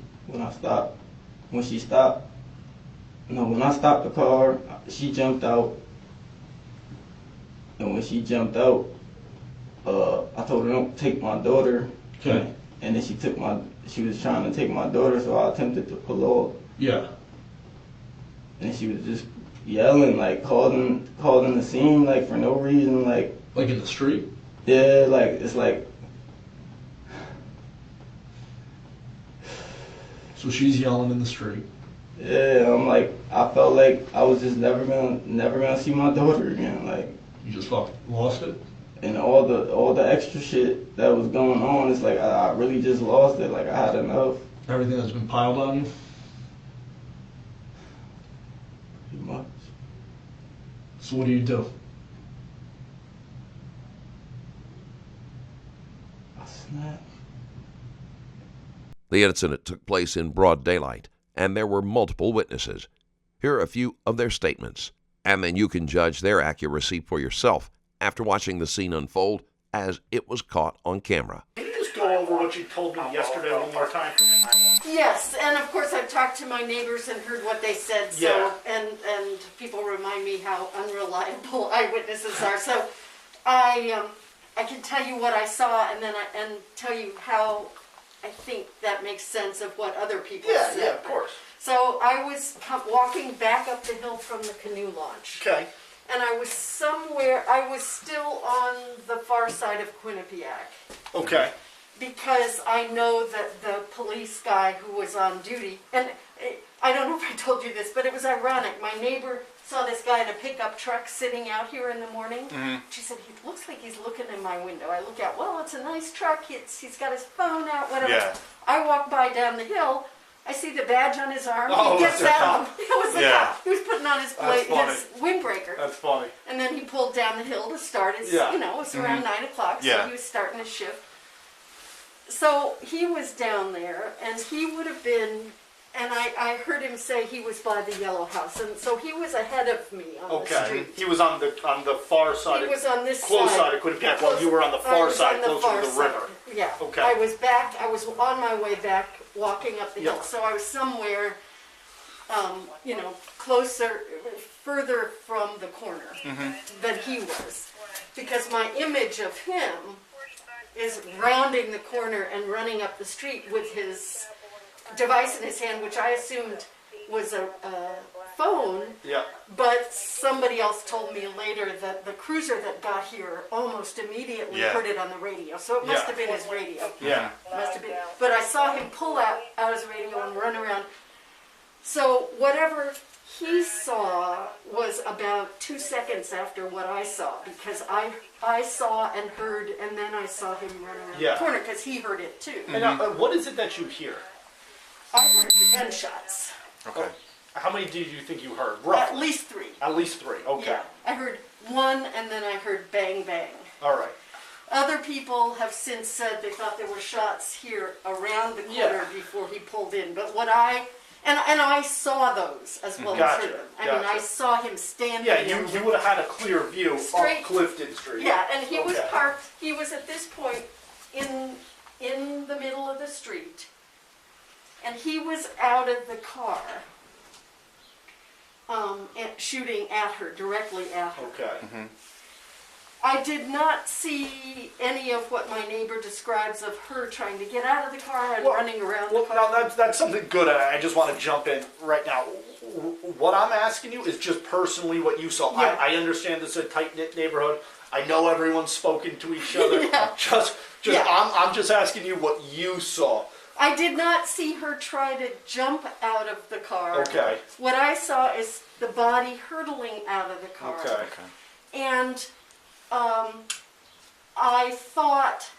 the car, she jumped out. And when she jumped out, I told her don't take my daughter. Okay. And then she was trying to take my daughter, so I attempted to pull off. Yeah. and she was just yelling, like calling the scene, like for no reason, like Like in the street? yeah, like it's like. So she's yelling in the street. Yeah, I'm like, I felt like I was just never gonna see my daughter again, like. You just fucking lost it? And all the extra shit that was going on, it's like I really just lost it. Like I had enough. Everything that's been piled on you? Pretty much. So what do you do? I snapped. The incident took place in broad daylight, and there were multiple witnesses. Here are a few of their statements, and then you can judge their accuracy for yourself after watching the scene unfold as it was caught on camera. Can you just go over what you told me yesterday one more time for me? Yes, and of course I've talked to my neighbors and heard what they said. So Yeah. and people remind me how unreliable eyewitnesses are. So I can tell you what I saw, and then and tell you how I think that makes sense of what other people said. Yeah, of course. So I was walking back up the hill from the canoe launch. Okay. And I was still on the far side of Quinnipiac. Okay. Because I know that the police guy who was on duty, and I don't know if I told you this, but it was ironic. My neighbor saw this guy in a pickup truck sitting out here in the morning. Mm-hmm. She said, he looks like he's looking in my window. I look out, well, it's a nice truck. He's got his phone out, whatever. Yeah. I walk by down the hill. I see the badge on his arm. Oh, he gets that's the out. cop. It was the Yeah. cop. He was putting on his windbreaker. That's funny. And then he pulled down the hill to start his, Yeah. it was around 9 o'clock, so Yeah. he was starting his shift. So he was down there, and he would have been, and I heard him say he was by the yellow house, and so he was ahead of me on the street. He was on the far side. He was on this close side. side of Quinnipiac, while you were on the I far was side, on the closer far to the side. river. Yeah. Okay. I was on my way back, walking up the hill, Yeah. so I was somewhere, closer, further from the corner than he was. Because my image of him is rounding the corner and running up the street with his device in his hand, which I assumed was a phone. Yeah. But somebody else told me later that the cruiser that got here almost immediately Yeah. heard it on the radio. So it must Yeah. have been his radio. Yeah. Must have been. But I saw him pull out his radio and run around. So whatever he saw was about 2 seconds after what I saw, because I saw and heard, and then I saw him run around Yeah. the corner because he heard it too. And now, what is it that you hear? I heard gunshots. Okay. How many did you think you heard? At Roughly. least 3. At least 3. Okay. Yeah. I heard 1, and then I heard bang bang. All right. Other people have since said they thought there were shots here around the corner before he pulled in. But what I saw those as well Gotcha, as heard them. I mean, I gotcha. saw him standing. Yeah, there you would have had a clear view Straight- up Clifton Street. Yeah, and he was Okay. parked. He was at this point in the middle of the street, and he was out of the car, and shooting at her, directly at her. Okay. I did not see any of what my neighbor describes of her trying to get out of the car and running around the Well, car. now that's something good. I just want to jump in right now. What I'm asking you is just personally what you saw. Yeah. I understand this is a tight-knit neighborhood. I know everyone's spoken to each other. Yeah. Yeah. I'm just asking you what you saw. I did not see her try to jump out of the car. Okay. What I saw is the body hurtling out of the car. Okay. And I thought,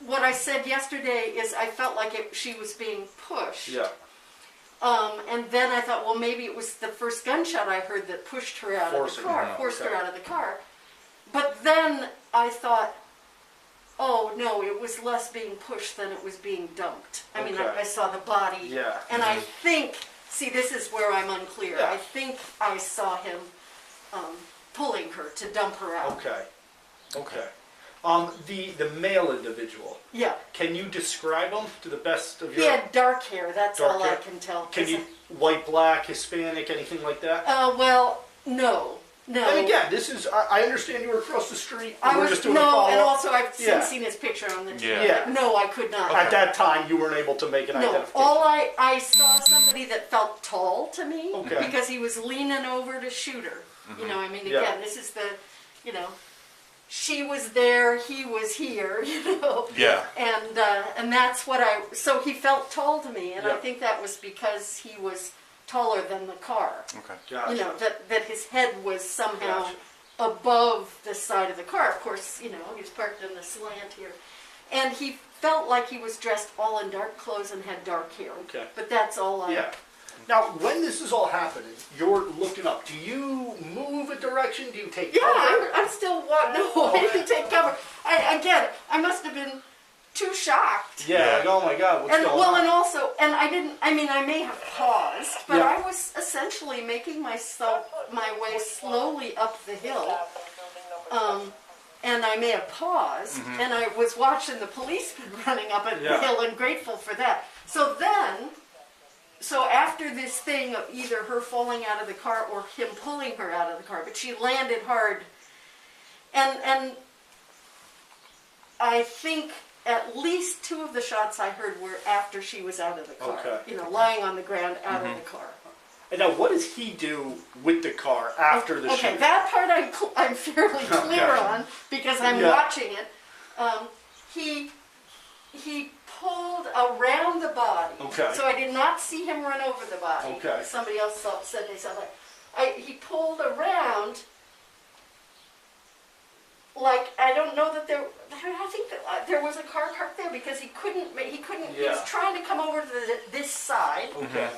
what I said yesterday is I felt like she was being pushed. Yeah. And then I thought, well, maybe it was the first gunshot I heard that pushed her out of the car, forced her out of the car. But then I thought, oh no, it was less being pushed than it was being dumped. I mean, I saw the body. Yeah. And I think, see, this is where I'm unclear. Yeah. I think I saw him pulling her to dump her out. Okay. Okay. The male individual. Yeah. Can you describe him to the best of He your? had dark hair, that's Dark all I hair. can tell. Can you white, black, Hispanic, anything like that? Well, no. And again, this is, I understand you were across the street. I We're was, just doing a no, and follow-up. also I've since Yeah. seen his picture on the TV. Yeah. No, I could not. At that time, you weren't able to make an No, identification. all I saw somebody somebody that felt tall to me, Okay. because he was leaning over to shoot her. You know, I mean, again, Yeah. this is the, you know, she was there, he was here, you know. Yeah. And that's what so he felt tall to me, and I Yeah. think that was because he was taller than the car. Okay. Gotcha. You know, that his head was somehow Gotcha. above the side of the car. Of course, you know, he was parked in the slant here. And he felt like he was dressed all in dark clothes and had dark hair. Okay. But that's all I... Yeah. Now, when this is all happening, you're looking up. Do you move a direction? Do you take Yeah, cover? I'm still walking. No, I didn't take cover. I must have been too shocked. Yeah, like, oh my God, what's And going well, on? and also, and I didn't. I mean, I may have paused, but Yeah. I was essentially making my way slowly up the hill. And I may have paused, and I was watching the policeman running up the hill, and grateful for that. So after this thing of either her falling out of the car or him pulling her out of the car, but she landed hard, and I think at least 2 of the shots I heard were after she was out of the car. Okay. You know, lying on the ground out of the car. And now, what does he do with the car after the Okay, shooting? that part I'm fairly clear on because I'm watching it. He pulled around the body. Okay. So I did not see him run over the body. Okay. Somebody else said they saw that. He pulled around. Like, I don't know that I think that there was a car parked there because he couldn't, he was trying to come over to this side. Okay.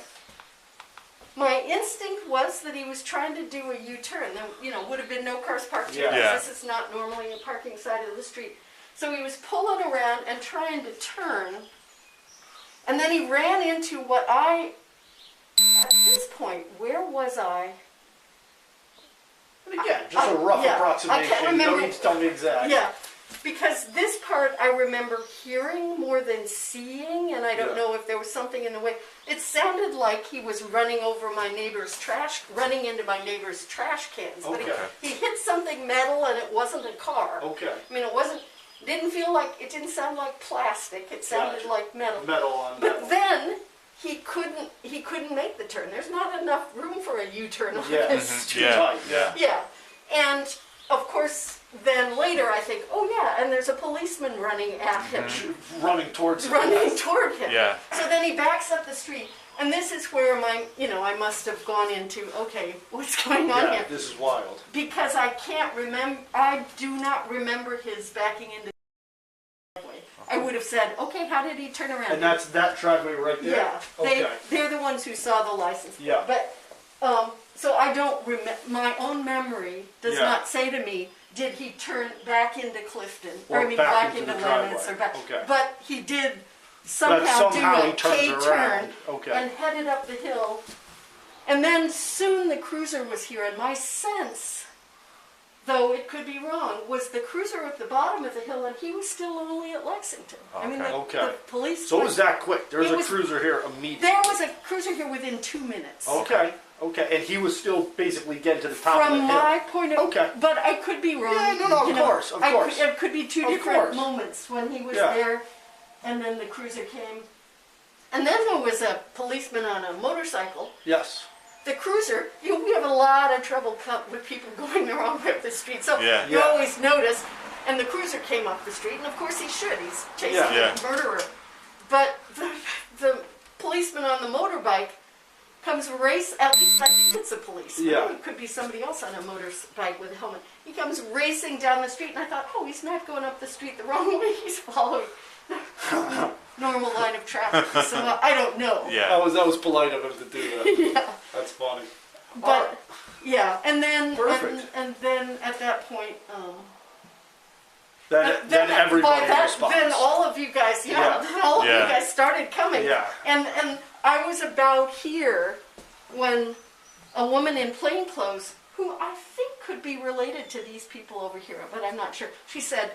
My instinct was that he was trying to do a U-turn. There, you know, would have been no cars parked here. Yeah. Yeah. This is not normally a parking side of the street. So he was pulling around and trying to turn. And then he ran into at this point, where was I? And again, just a rough approximation. I can't You remember. don't need to tell me exactly. Yeah, because this part I remember hearing more than seeing, and I don't Yeah. know if there was something in the way. It sounded like he was running into my neighbor's trash cans. But Okay. he hit something metal, and it wasn't a car. Okay. I mean, it didn't sound like plastic. It sounded Gotcha. like metal. Metal on But metal. then he couldn't make the turn. There's not enough room for a U-turn on Yeah. this Mhm. street. Yeah. Tight, yeah. Yeah, and of course, then later I think, oh yeah, and there's a policeman running at him, Running towards him. running toward him. Yeah. So then he backs up the street, and this is where I must have gone into, okay, what's going on Yeah, here? this is wild. Because I can't remember, I do not remember his backing into the driveway. I would have said, okay, how did he turn around? And that's that driveway right there? Yeah, Okay. they're the ones who saw the license plate. Yeah. But, so I don't remember, my own memory does Yeah. not say to me, did he turn back into Clifton? Or back back into into the Lemons driveway. or back. Okay. But he did somehow do somehow he a turns K-turn around. Okay. and headed up the hill. And then soon the cruiser was here, and my sense, though it could be wrong, was the cruiser at the bottom of the hill, and he was still only at Lexington. I mean, Okay. the police. So it was that quick. There was It a was- cruiser here immediately. There was a cruiser here within 2 minutes. Okay. Okay. And he was still basically getting to the top of the From hill. my point of Okay. but I could be wrong. Yeah, no, of you know. course, of course. It could be 2 Of different course. moments when he was Yeah. there, and then the cruiser came. And then there was a policeman on a motorcycle. Yes. The cruiser, we have a lot of trouble with people going the wrong way up the street, so Yeah. you Yeah. always notice. And the cruiser came up the street, and of course he should. He's chasing Yeah. a murderer. But the policeman on the motorbike comes at least I think it's a policeman. Yeah. It could be somebody else on a motorbike with a helmet. He comes racing down the street, and I thought, oh, he's not going up the street the wrong way. He's following the normal line of traffic. So I don't know. Yeah. That was polite of him to do that. Yeah. That's funny. But yeah, and then Perfect. and then at that point, Then everybody by that, responds. then all of you guys, Yeah. then all of Yeah. you guys started coming. Yeah. And I was about here when a woman in plain clothes, who I think could be related to these people over here, but I'm not sure. She said,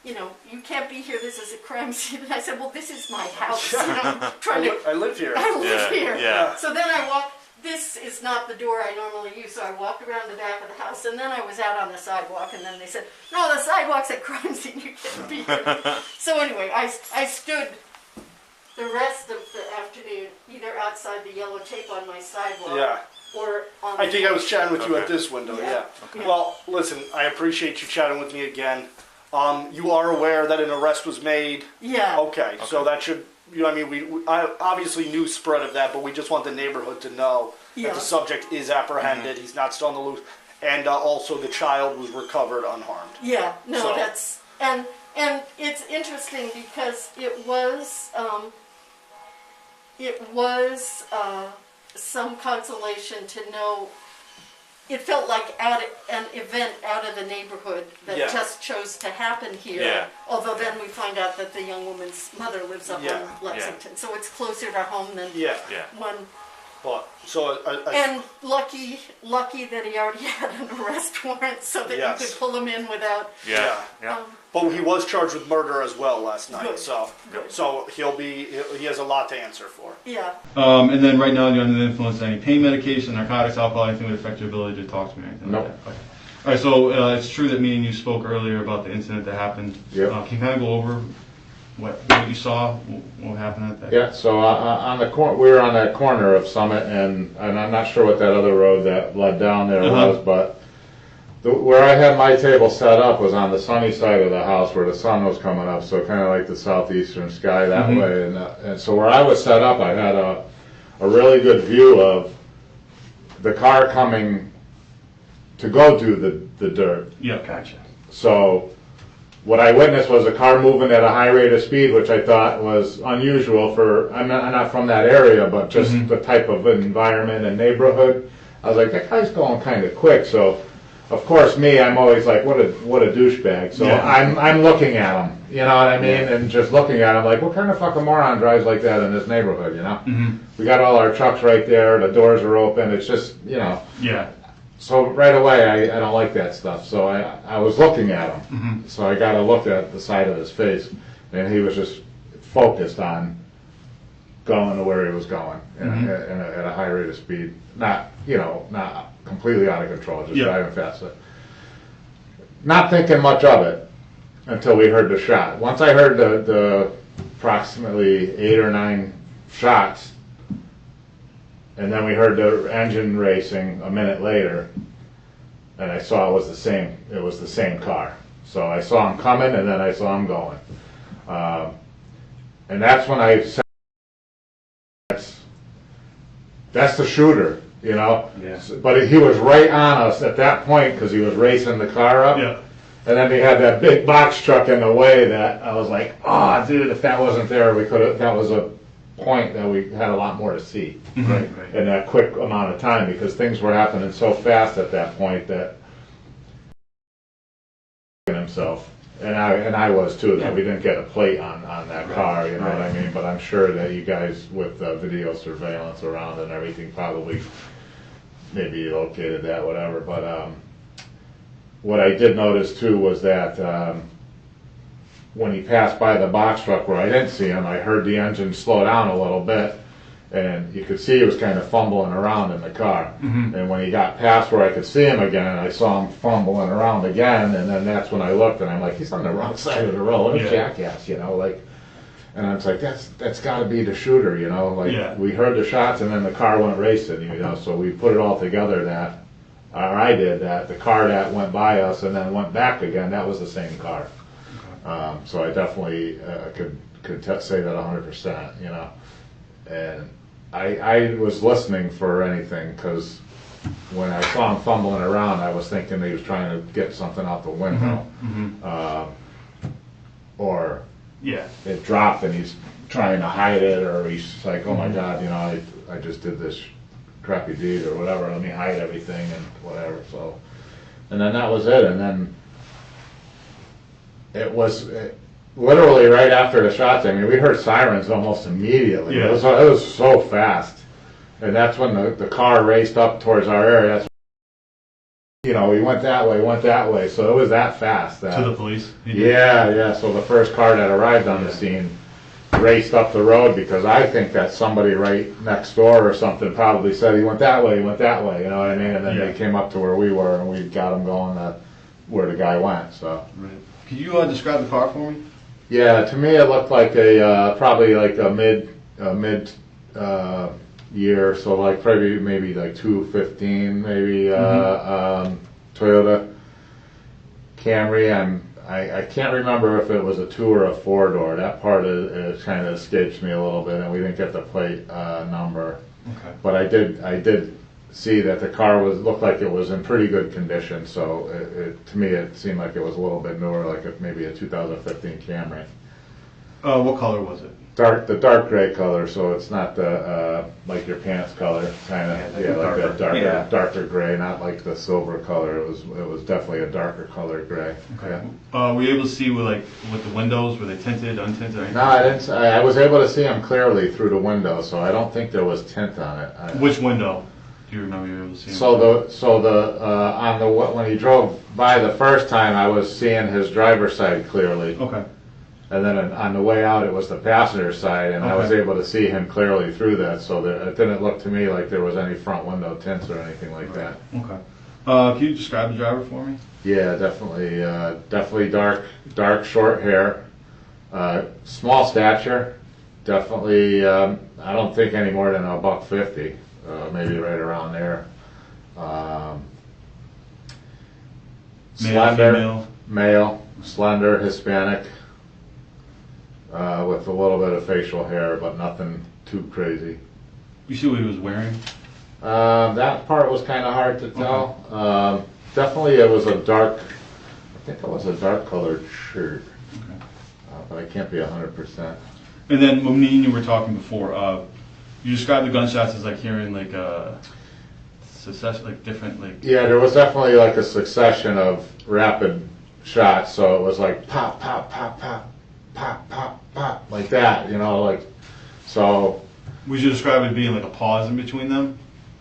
you can't be here. This is a crime scene. And I said, well, this is my house. I'm trying to. I live here. I live Yeah, here. yeah. So then I walked. This is not the door I normally use, so I walked around the back of the house, and then I was out on the sidewalk, and then they said, no, the sidewalk's a crime scene, you can't be here. So anyway, I stood the rest of the afternoon, either outside the yellow tape on my sidewalk. Yeah. Or on I think I was chatting with you at Okay. this window, yeah. Yeah. Well, listen, I appreciate you chatting with me again. You are aware that an arrest was made? Yeah. Okay, so that should, you know what I mean, I obviously knew spread of that, but we just want the neighborhood to know Yeah. that the subject is apprehended, he's not still on the loose, and also the child was recovered unharmed. Yeah, no, So- that's, and it's interesting because it was some consolation to know it felt like an event out of the neighborhood that Yeah. just chose to happen here. Yeah. Although then we find out that the young woman's mother lives up Yeah. in Lexington, so it's closer to home than Yeah, Yeah. one. but, so, And lucky that he already had an arrest warrant so that Yes. you could pull him in without. Yeah. Yeah. but he was charged with murder as well last night, Good. so, Good. so he has a lot to answer for. Yeah. And then right now you're under the influence of any pain medication, narcotics, alcohol, anything that would affect your ability to talk to me or anything No. like that? Okay. All right, so it's true that me and you spoke earlier about the incident that happened. Yep. Can you kind of go over what you saw, what happened at that? Yeah, so on the we were on that corner of Summit, and I'm not sure what that other road that led down there was, but where I had my table set up was on the sunny side of the house where the sun was coming up, so kind of like the southeastern sky that way. And so where I was set up, I had a really good view of the car coming to go do the dirt. Yeah, gotcha. So what I witnessed was a car moving at a high rate of speed, which I thought was unusual for, I'm not from that area, but just the type of environment and neighborhood. I was like, that guy's going kind of quick. So, of course, I'm always like, what a douchebag. So Yeah. I'm looking at him, you know what I mean? And just looking at him like, what kind of fucking moron drives like that in this neighborhood, you know? We got all our trucks right there, the doors are open, it's just, you know. Yeah. So right away, I don't like that stuff. So I was looking at him. So I got a look at the side of his face, and he was just focused on going to where he was going at a high rate of speed. Not completely out of control, just driving fast. Not thinking much of it until we heard the shot. Once I heard the approximately 8 or 9 shots, and then we heard the engine racing a minute later, and I saw it was the same car. So I saw him coming, and then I saw him going. And that's when I said, that's the shooter, you know? Yeah. But he was right on us at that point because he was racing the car up. Yeah. And then he had that big box truck in the way that I was like, oh, dude, if that wasn't there, that was a point that we had a lot more to see Right. in that quick amount of time because things were happening so fast at that point that himself. And I was too, that we didn't get a plate on that car, you know what I mean? But I'm sure that you guys with video surveillance around and everything probably maybe located that, whatever. But what I did notice too was that when he passed by the box truck where I didn't see him, I heard the engine slow down a little bit. And you could see he was kind of fumbling around in the car. And when he got past where I could see him again, I saw him fumbling around again. And then that's when I looked, and I'm like, he's on the wrong side of the road. What a jackass, you know? Like, and I was like, that's got to be the shooter, you know? Like, we heard the shots, and then the car went racing, you know? So we put it all together that, or I did, that the car that went by us and then went back again, that was the same car. So I definitely could say that 100%, you know? And I was listening for anything because when I saw him fumbling around, I was thinking he was trying to get something out the window. Or it dropped and he's trying to hide it, or he's like, oh my God, you know, I just did this crappy deed or whatever, let me hide everything and whatever. So, and then that was it. And then it was literally right after the shots. I mean, we heard sirens almost immediately. It was so fast, and that's when the car raced up towards our area. That's, you know, we went that way, so it was that fast. To the police? Yeah. So the first car that arrived on the scene raced up the road because I think that somebody right next door or something probably said he went that way, you know what I mean? And then they came up to where we were, and we got them going where the guy went. So. Right. Could you describe the car for me? Yeah, to me it looked like a probably like a mid year, so like probably maybe like 215, maybe Toyota Camry. I can't remember if it was a 2 or a 4 door. That part kind of escapes me a little bit, and we didn't get the plate number. Okay. But I did see that the car looked like it was in pretty good condition. So to me it seemed like it was a little bit newer, like maybe a 2015 Camry. What color was it? The dark gray color, so it's not the like your pants color, kind of like that darker gray, not like the silver color. It was definitely a darker color gray. Okay. Were you able to see with the windows? Were they tinted, untinted? Or anything? No, I didn't. I was able to see them clearly through the window, so I don't think there was tint on it. Which window? Do you remember you were able to see them? When he drove by the first time, I was seeing his driver's side clearly. Okay. And then on the way out, it was the passenger side, and I was able to see him clearly through that. So it didn't look to me like there was any front window tints or anything like that. Okay. Can you describe the driver for me? Yeah, definitely dark, short hair, small stature. Definitely, I don't think any more than $150, maybe right around there. Slender, male, slender, Hispanic. With a little bit of facial hair, but nothing too crazy. You see what he was wearing? That part was kind of hard to tell. Okay. Definitely it was I think it was a dark colored shirt. Okay. But I can't be 100%. And then when me and you were talking before, you described the gunshots as like hearing like a succession, like different like... Yeah, there was definitely like a succession of rapid shots, so it was like pop, pop, pop, pop. Pop, pop, pop, like that, like, so. Would you describe it being like a pause in between them?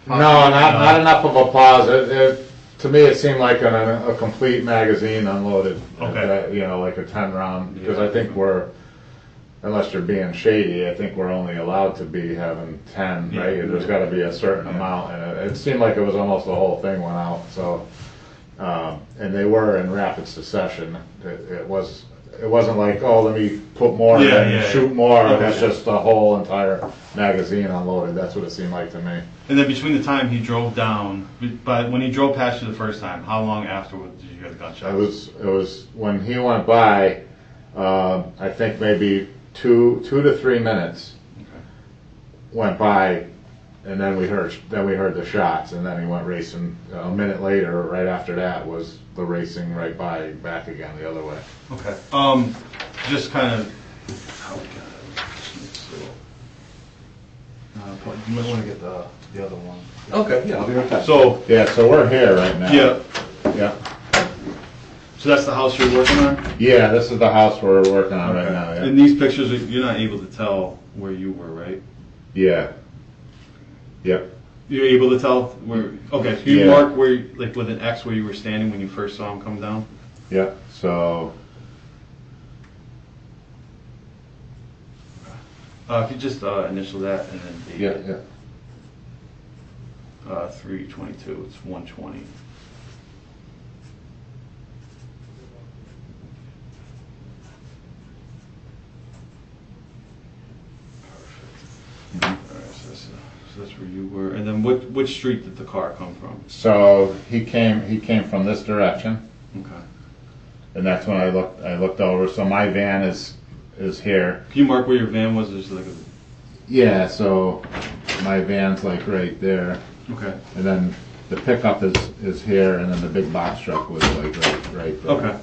No, not enough of a pause. To me, it seemed like a complete magazine unloaded. Okay. Like a 10 round, because I think unless you're being shady, I think we're only allowed to be having 10, right? There's got to be a certain amount, and it seemed like it was almost the whole thing went out, so. And they were in rapid succession. It wasn't like, oh, let me put more and shoot more. It was just the whole entire magazine unloaded. That's what it seemed like to me. And then between the time he drove down, but when he drove past you the first time, how long afterwards did you get the gunshot? It was when he went by. I think maybe 2 to 3 minutes went by, and then we heard the shots, and then he went racing. A minute later, right after that, was the racing right by, back again the other way. Okay. Just kind of. You might want to get the other one. Okay, yeah, I'll be right back. So we're here right now. Yeah. So that's the house you're working on? Yeah, this is the house we're working on right now. Yeah. In these pictures, you're not able to tell where you were, right? Yeah. Yep. You're able to tell where? Okay. So you mark where, like with an X, where you were standing when you first saw him come down? Yeah. So. If you just initial that and then date 3/22. It's 1:20. Perfect. All right, so that's where you were. And then which street did the car come from? So he came from this direction. Okay. And that's when I looked over. So my van is here. Can you mark where your van was? There's like yeah, so my van's like right there. Okay. And then the pickup is here, and then the big box truck was like right there. Okay.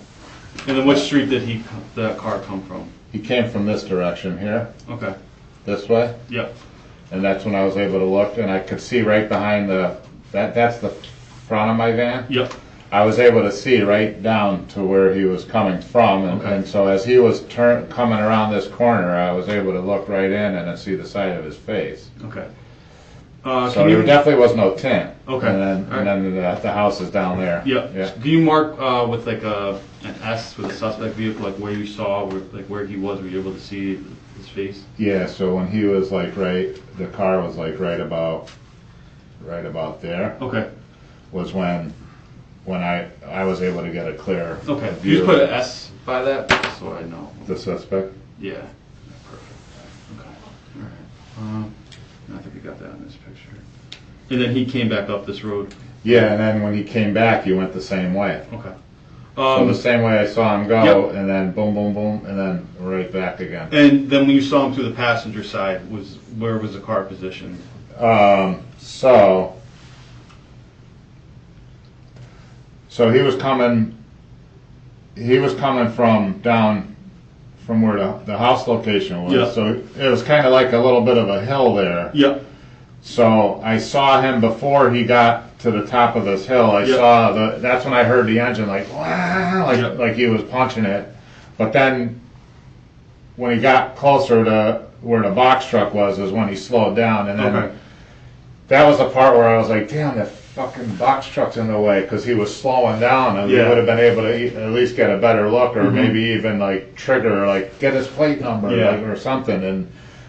And then which street did that car come from? He came from this direction here. Okay. This way. Yep. And that's when I was able to look, and I could see right behind that's the front of my van. Yep. I was able to see right down to where he was coming from, and so as he was coming around this corner, I was able to look right in and see the side of his face. Okay. So there definitely was no tint. Okay. And then the house is down there. Yep. Yeah. Can you mark with like an S with a suspect vehicle, like where you saw, where he was? Were you able to see his face? Yeah. So when he was like the car was like right about there. Okay. Was when I was able to get a clear okay. view. You just put an S by that, so I know. The suspect? Yeah. Perfect. Okay. All right. I think we got that in this picture. And then he came back up this road. Yeah, and then when he came back, he went the same way. Okay. So the same way I saw him go, Yep. and then boom, boom, boom, and then right back again. And then when you saw him through the passenger side, where was the car positioned? So he was coming. He was coming from down from where the house location was. Yeah. So it was kind of like a little bit of a hill there. Yep. So I saw him before he got to the top of this hill. I Yep. saw that's when I heard the engine like, wow, Yep. like he was punching it. But then when he got closer to where the box truck was is when he slowed down. And then Okay. that was the part where I was like, damn, that fucking box truck's in the way, because he was slowing down, and we Yeah. would have been able to at least get a better look, or Mhm. maybe even like trigger, like get his plate number, Yeah. like, or something. And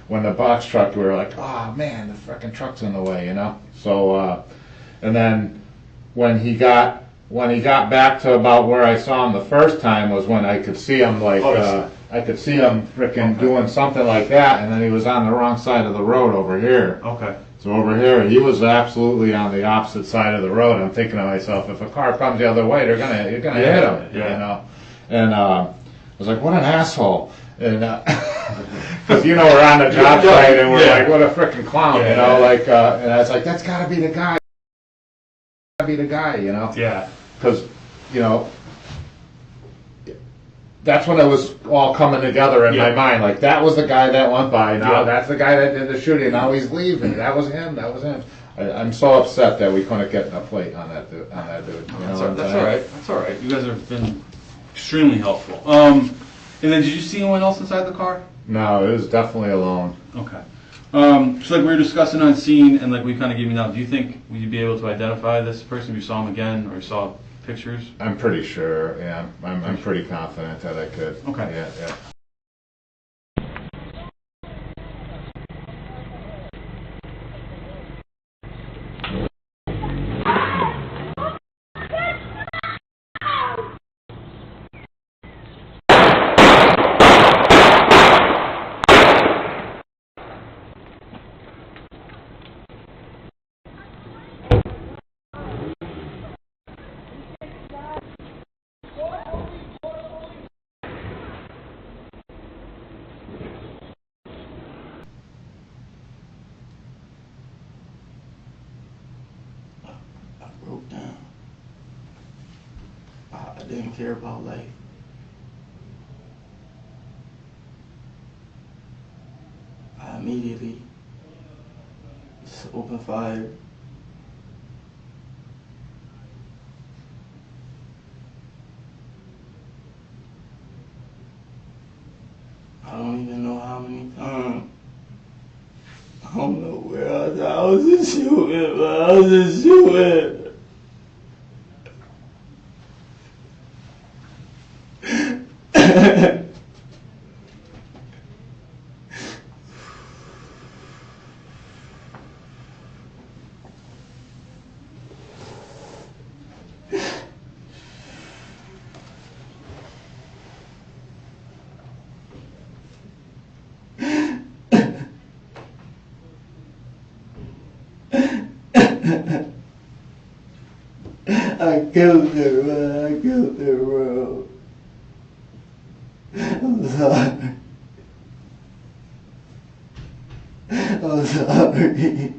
when the box truck, we were like, oh man, the fucking truck's in the way, you know. So and then when he got back to about where I saw him the first time was when I could see him like I could see him freaking doing something like that, and then he was on the wrong side of the road over here. Okay. So over here, he was absolutely on the opposite side of the road. I'm thinking to myself, if a car comes the other way, you're gonna hit him, yeah. you know. And I was like, what an asshole. And because you know we're on the job site and we're like, what a freaking clown, you know. Like, and I was like, that's gotta be the guy. Gotta be the guy, you know. Yeah. Because you know. That's when it was all coming together in my mind. Like, that was the guy that went by. Now that's the guy that did the shooting. Now he's leaving. That was him. That was him. I'm so upset that we couldn't get a plate on that dude. You know, That's all right. That's all right. You guys have been extremely helpful. And then did you see anyone else inside the car? No, it was definitely alone. Okay. So like we were discussing on scene, and like we kind of gave you now, do you think you'd be able to identify this person if you saw him again or saw pictures? I'm pretty sure, yeah. I'm pretty confident that I could. Okay. Yeah. I broke down. I didn't care about life. I immediately just opened fire. I don't even know how many times. I don't know where I was just shooting, but I was just shooting. I killed her, man. I killed her, bro. I'm sorry. I'm sorry.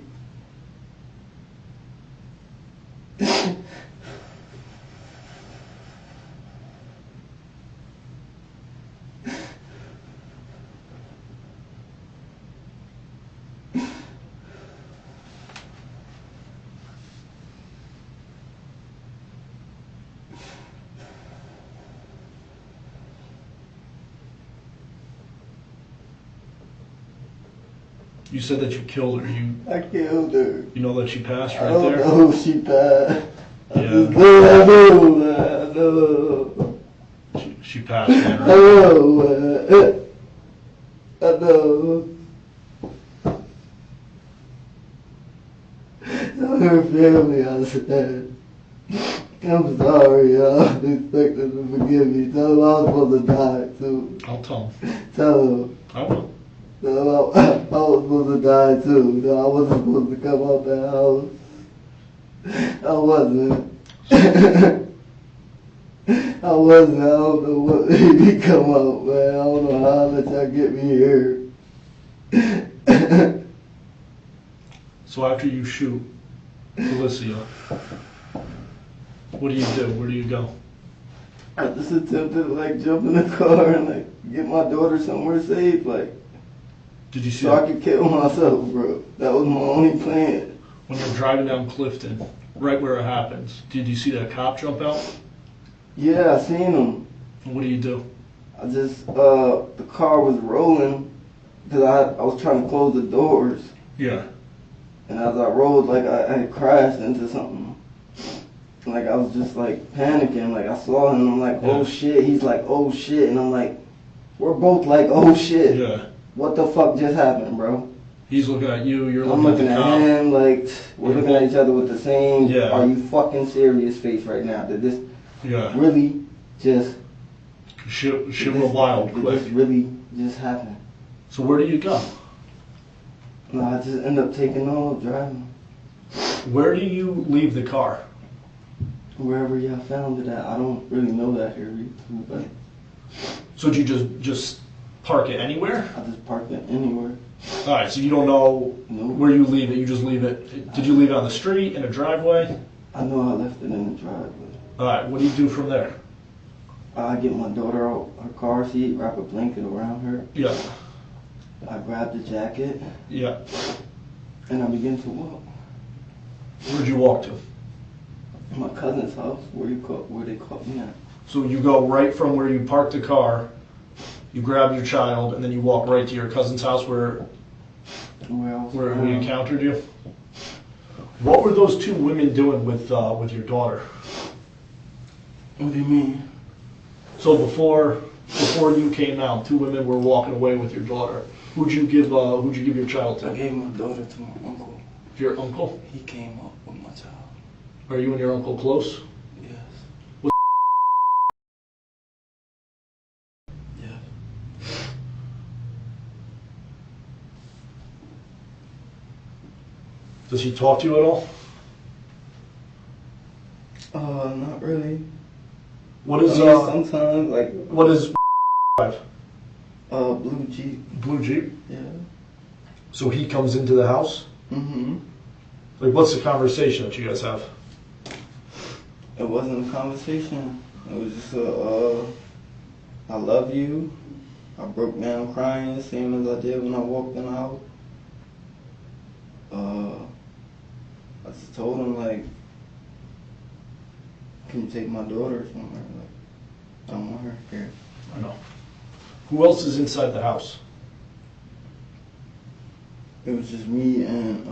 You said that you killed her. I killed her. You know that she passed I right don't there? know if she passed. I Yeah. just know, man. I know. She passed right I there. know, man. I know. Tell her family I said. I'm sorry, y'all. I expect them to forgive me. Tell them I was supposed to die, too. I'll tell him. Tell them. I will. Tell them I was supposed to die, too. No, I wasn't supposed to come out that house. I wasn't. I wasn't. I don't know what made me come out, man. I don't know how to let y'all get me here. So after you shoot Alessia, what do you do? Where do you go? I just attempted to like jump in the car and like get my daughter somewhere safe, like Did you see so I that could kill myself, bro. That was my only plan. when you're driving down Clifton, right where it happens? Did you see that cop jump out? Yeah, I seen him. And what do you do? I just the car was rolling because I was trying to close the doors, Yeah. and as I rolled, like I had crashed into something. Like I was just like panicking. Like I saw him, I'm like, oh shit. He's like, oh shit, and I'm like, we're both like, oh shit. Yeah. What the fuck just happened, bro? He's looking at you. You're I'm looking looking at the at cop. him like we're looking at each other with the same. Yeah. Are you fucking serious face right now? Did this Yeah. really just? Shit did went wild Did quick. this really just happen? So where do you go? No, I just end up taking off driving Where do you leave the car? wherever y'all found it at. I don't really know that area, but So did you just park it anywhere? I just parked it anywhere. All right. So you don't know Nope. where you leave it. You just leave it. Did you leave it on the street, in a driveway? I know I left it in the driveway. All right. What do you do from there? I get my daughter out her car seat, wrap a blanket around her. Yeah. I grab the jacket Yeah. and I begin to walk. Where'd you walk to? My cousin's house, where they caught me at. So you go right from where you parked the car, you grab your child, and then you walk right to your cousin's house where Where he encountered you. What were those two women doing with your daughter? What do you mean? So before you came out, two women were walking away with your daughter. Who'd you give your child I to? gave my daughter to my uncle. Your uncle? He came up with my child. Are you and your uncle close? Yes. What- Yes. Does he talk to you at all? Not really. What is sometimes like what is drive? blue Jeep. Blue Jeep? Yeah. So he comes into the house? Mm-hmm. Like, what's the conversation that you guys have? It wasn't a conversation. It was just I love you. I broke down crying, same as I did when I walked in the house. I just told him like, can you take my daughter somewhere? Like, I don't want her here. I know. Who else is inside the house? It was just me and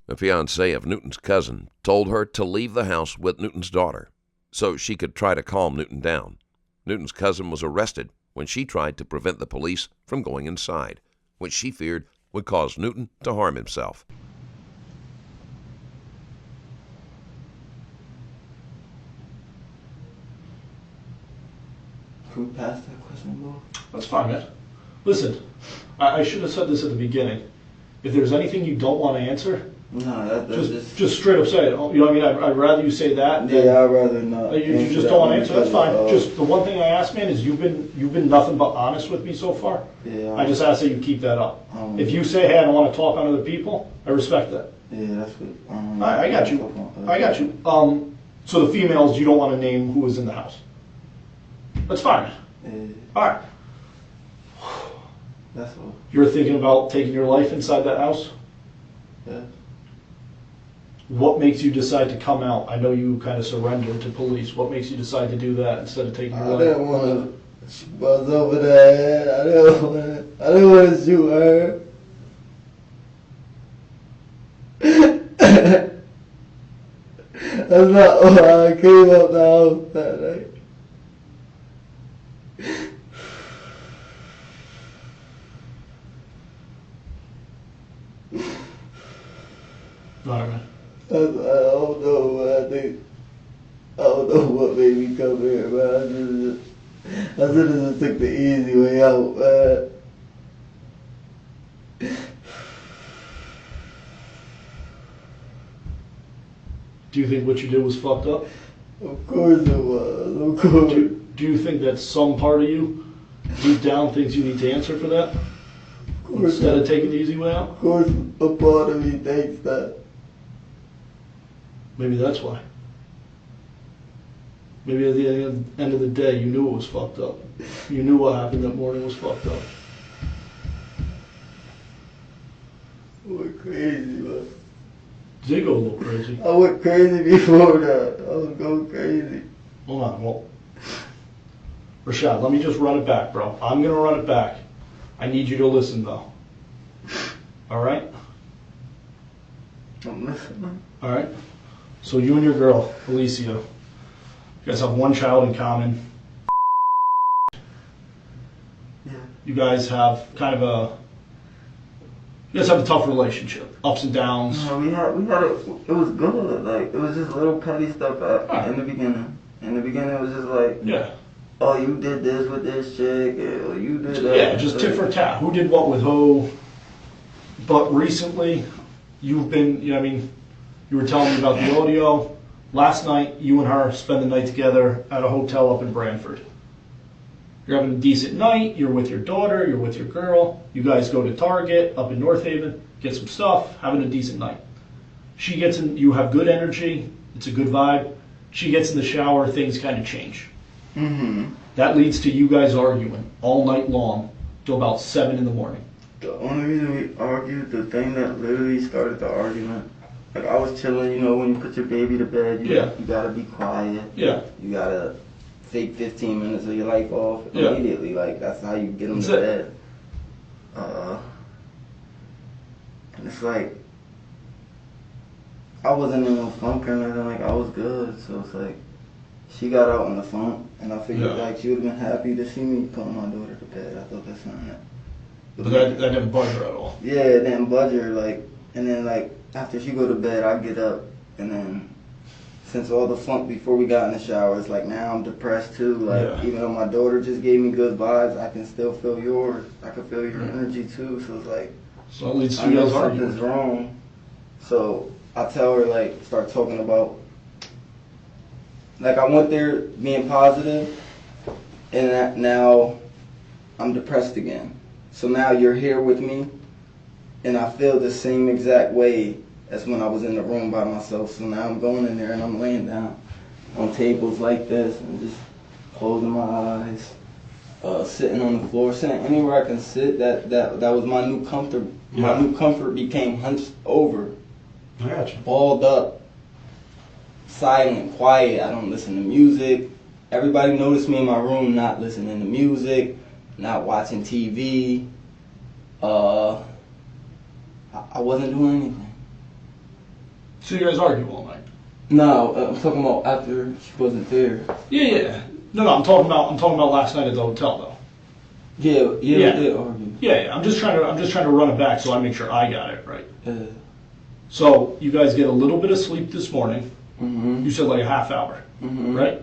The fiancé of Newton's cousin told her to leave the house with Newton's daughter so she could try to calm Newton down. Newton's cousin was arrested when she tried to prevent the police from going inside, which she feared would cause Newton to harm himself. Can we pass that question, Bo? That's fine, man. Listen, I should have said this at the beginning. If there's anything you don't want to answer, No, that's just straight up say it. You know what I mean? I'd rather you say that. Than, yeah, I'd rather not. you just don't want to answer. That's fine. Just the one thing I ask, man, is you've been nothing but honest with me so far. Yeah. I just ask that you keep that up. If you say, hey, I don't want to talk on other people, I respect that. Yeah, that's what. I got you. I got you. So the females, you don't want to name who was in the house. That's fine. Yeah, All right. that's all. You're thinking about taking your life inside that house? Yeah. What makes you decide to come out? I know you kind of surrendered to police. What makes you decide to do that instead of taking I your life? didn't want to buzz over the head. I didn't want to shoot her. That's not why I came out the house that night. Alright. I don't know. I don't know what made me come here, man. I should have just took the easy way out, man. Do you think what you did was fucked up? Of course it was. Of course. Do you think that some part of you, deep down, thinks you need to answer for that? Instead of taking the easy way out? Of course, a part of me thinks that. Maybe that's why. Maybe at the end of the day, you knew it was fucked up. You knew what happened that morning was fucked up. I went crazy, man. Did go a little crazy. I went crazy before that. I was going crazy. Hold on, well, Rashod, let me just run it back, bro. I'm gonna run it back. I need you to listen, though. All right? I'm listening. All right. So you and your girl, Alessia, you guys have one child in common. Yeah. You guys have kind of a tough relationship, ups and downs. No, we had it was good. Like, it was just little petty stuff in the beginning. In the beginning, it was just like, Yeah. oh, you did this with this chick, or you did that. Yeah, just tit for tat. Who did what with who? But recently, you've been, you were telling me about the audio. Last night, you and her spend the night together at a hotel up in Branford. You're having a decent night. You're with your daughter. You're with your girl. You guys go to Target up in North Haven, get some stuff, having a decent night. She gets in, you have good energy. It's a good vibe. She gets in the shower, things kind of change. Mm-hmm. That leads to you guys arguing all night long till about 7 in the morning. The only reason we argued, the thing that literally started the argument, like, I was chilling, when you put your baby to bed, you gotta be quiet. Yeah. You gotta take 15 minutes of your life off Yeah. immediately. Like, that's how you get them That's to it. bed. And it's like, I wasn't in no funk or nothing. Like, I was good. So it's like, she got out on the phone, and I figured like she would have been happy to see me put my daughter to bed. I thought that's something that. But that didn't budge her at all. Yeah, it didn't budge her. Like, and then like after she go to bed, I get up, and then since all the funk before we got in the shower, it's like now I'm depressed too. Like even though my daughter just gave me good vibes, I can still feel yours. I can feel your energy too. So it's like, so it leads to I know you guys something's arguing. wrong. So I tell her, like, start talking about, like, I went there being positive, and now I'm depressed again. So now you're here with me, and I feel the same exact way as when I was in the room by myself. So now I'm going in there and I'm laying down on tables like this and just closing my eyes, sitting on the floor, sitting anywhere I can sit. That was my new comfort. My new comfort became hunched over. I got you. Balled up, silent, quiet. I don't listen to music. Everybody noticed me in my room not listening to music, not watching TV. I wasn't doing anything. So you guys argue all night? No, I'm talking about after she wasn't there. Yeah. No, I'm talking about last night at the hotel though. Yeah, we did argue. Yeah. I'm just trying to run it back so I make sure I got it right. So you guys get a little bit of sleep this morning. Mm-hmm. You said like a half hour, Mm-hmm. right?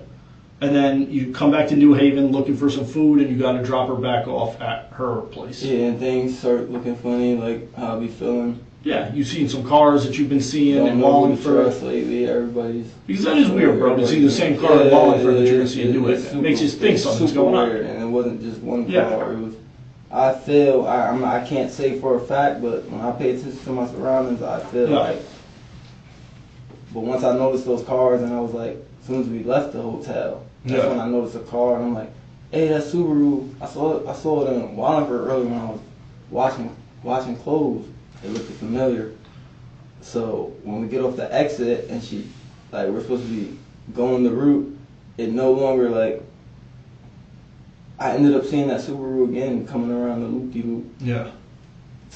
And then you come back to New Haven looking for some food, and you got to drop her back off at her place. Yeah, and things start looking funny, like how I be feeling. Yeah, you've seen some cars that you've been seeing Don't in know who to Wallingford. trust lately. Everybody's. Because that is weird, bro, to see the same car in Wallingford that you're going to see in New Haven. It makes you think something's going on. Weird, and it wasn't just one Yeah. car. It was. I can't say for a fact, but when I pay attention to my surroundings, I feel like. But once I noticed those cars, and I was like, as soon as we left the hotel, that's when I noticed a car, and I'm like, hey, that's Subaru. I saw it in Wallingford earlier when I was washing clothes. It looked familiar. So when we get off the exit, and we're supposed to be going the route, it no longer like. I ended up seeing that Subaru again coming around the loop-de-loop. Yeah.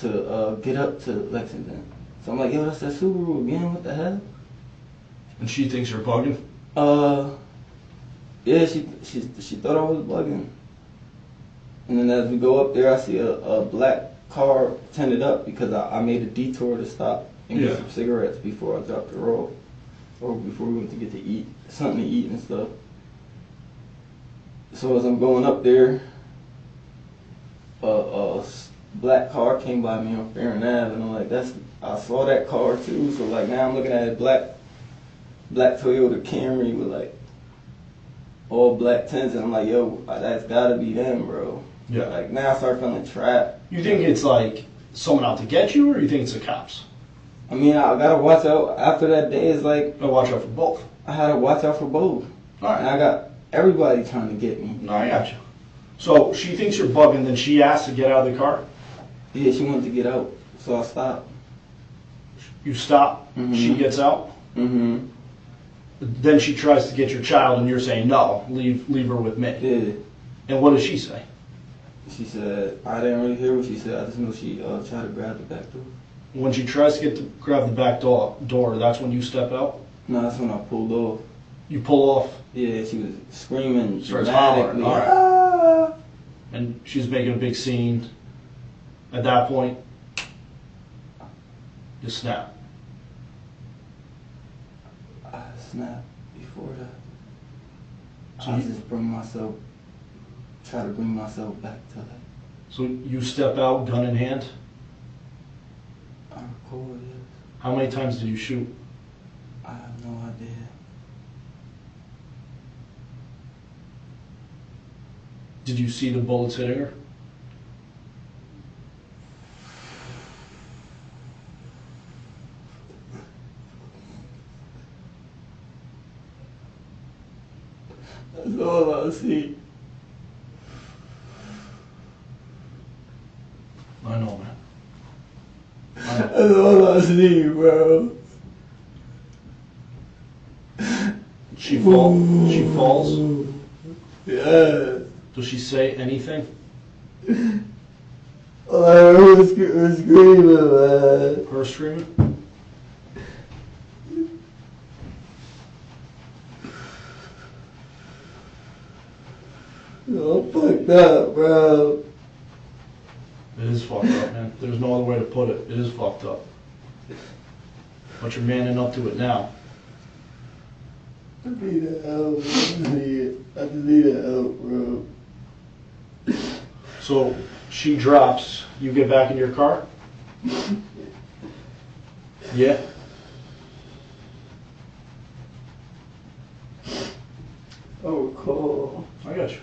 To get up to Lexington. So I'm like, yo, that's that Subaru again. What the hell? And she thinks you're bugging? Yeah, she thought I was bugging. And then as we go up there, I see a black car tinted up because I made a detour to stop and Yeah. get some cigarettes before I dropped her off, or before we went to get to eat something to eat and stuff. So as I'm going up there, a black car came by me on Farron Ave, and I'm like, I saw that car too. So like now I'm looking at a black Toyota Camry with like all black tints, and I'm like, yo, that's gotta be them, bro. Yeah. Like now I start feeling trapped. You think it's like someone out to get you, or you think it's the cops? I mean, I gotta watch out. After that day, it's like I watch out for both. I had to watch out for both. All right. And I got everybody trying to get me. No, I got you. So she thinks you're bugging, then she asks to get out of the car. Yeah, she wanted to get out, so I stopped. You stop. Mhm. She gets out. Mm-hmm. Then she tries to get your child, and you're saying no, leave her with me. Yeah. And what does she say? She said, I didn't really hear what she said. I just know she tried to grab the back door. When she tries to grab the back door, that's when you step out. No, that's when I pulled off. You pull off, Yeah, she was screaming Starts dramatically. hollering, Ah! and she's making a big scene. At that point, you snap. I snapped before that. So I you- just try to bring myself back to that. So you step out, gun in hand. I record it. How many times did you shoot? I have no idea. Did you see the bullets hitting her? That's all I see. I know, man. That's all I see, bro. She falls. Yeah. Does she say anything? All I heard was screaming, man. Her screaming? I'm fucked up, bro. It is fucked up, man. There's no other way to put it. It is fucked up. But you're manning up to it now. I need help. I just need help, bro. So she drops. You get back in your car? Yeah. I recall. I got you.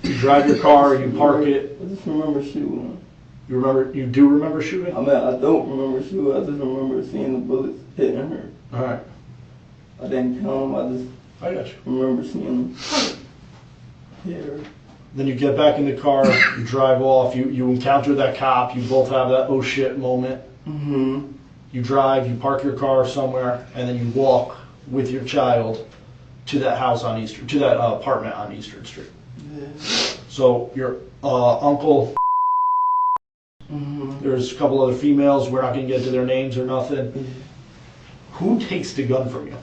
You drive your car, you park it. I just remember shooting. You do remember shooting? I mean, I don't remember shooting. I just remember seeing the bullets hitting her. All right. I didn't count them. I got you. Remember seeing them hit her. Then you get back in the car, you drive off, you encounter that cop, you both have that oh shit moment. Mm-hmm. You drive, you park your car somewhere, and then you walk with your child to that house on Eastern, to that apartment on Eastern Street. Yeah. So your uncle, Mm-hmm. there's a couple other females, we're not gonna get into their names or nothing. Who takes the gun from you?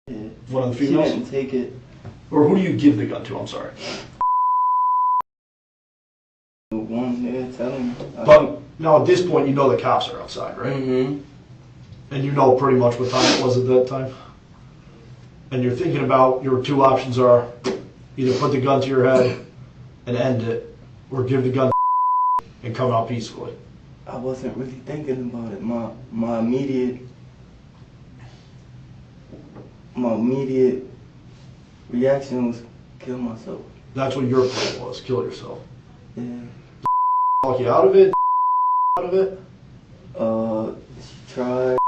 Yeah. One of the She females? didn't take it. Or who do you give the gun to? I'm sorry. The one there telling me. But now at this point, you know the cops are outside, right? Mm-hmm. And you know pretty much what time it was at that time. And you're thinking about your two options are either put the gun to your head and end it, or give the gun and come out peacefully. I wasn't really thinking about it. My immediate reaction was kill myself. That's what your plan was, kill yourself. Yeah. Talk you out of it? Out of it? She tried.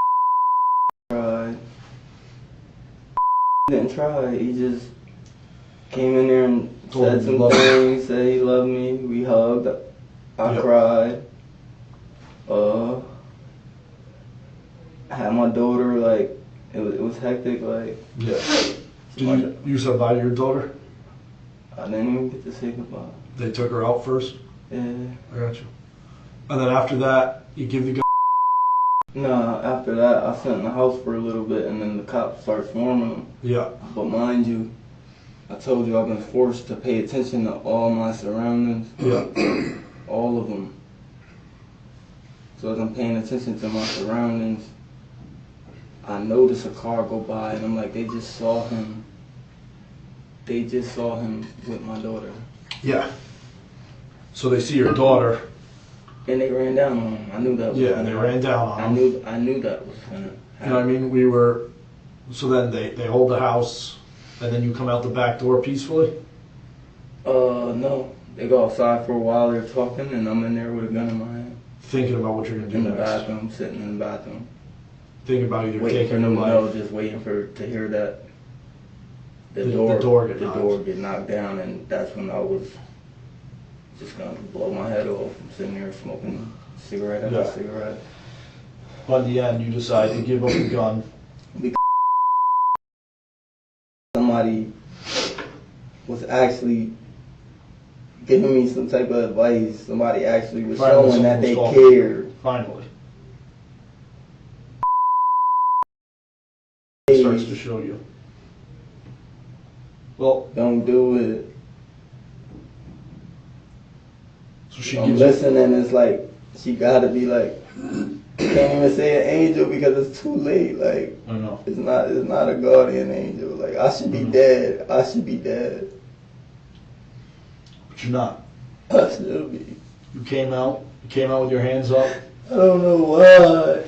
Didn't try. He just came in there and Told said him some he loved things, said he loved me, we hugged, I Yep. cried. I had my daughter, like, it was hectic, like, Yeah. Did you say bye to your daughter? I didn't even get to say goodbye. They took her out first? Yeah. I got you. And then after that, you give the gun. Nah, after that, I sat in the house for a little bit, and then the cops started swarming them. Yeah. But mind you, I told you I've been forced to pay attention to all my surroundings. Yeah. All of them. So as I'm paying attention to my surroundings, I notice a car go by, and I'm like, they just saw him. They just saw him with my daughter. Yeah. So they see your daughter. And they ran down on him. I knew that was Yeah, gonna and they happen. ran down on him. I knew that was gonna happen. You know what I mean? So then they hold the house, and then you come out the back door peacefully? No. They go outside for a while, they're talking, and I'm in there with a gun in my hand. Thinking about what you're going to do In the next. bathroom, sitting in the bathroom. Thinking about either Waiting for taking them your to know, life. just waiting to hear that the door door get get knocked down, and that's when I was just gonna blow my head off. I'm sitting there smoking cigarette after Yeah. cigarette. But in the end, you decide to give up the gun. Somebody was actually giving me some type of advice. Somebody actually was Finally, showing that someone they was talking. cared. Finally. It starts to show you. Well, Don't do it. so she I'm gives you. listening. It's like she gotta be like, can't even say an angel because it's too late. Like I know. it's not a guardian angel. Like I should be dead. I should be dead. But you're not. I should be. You came out with your hands up. I don't know why.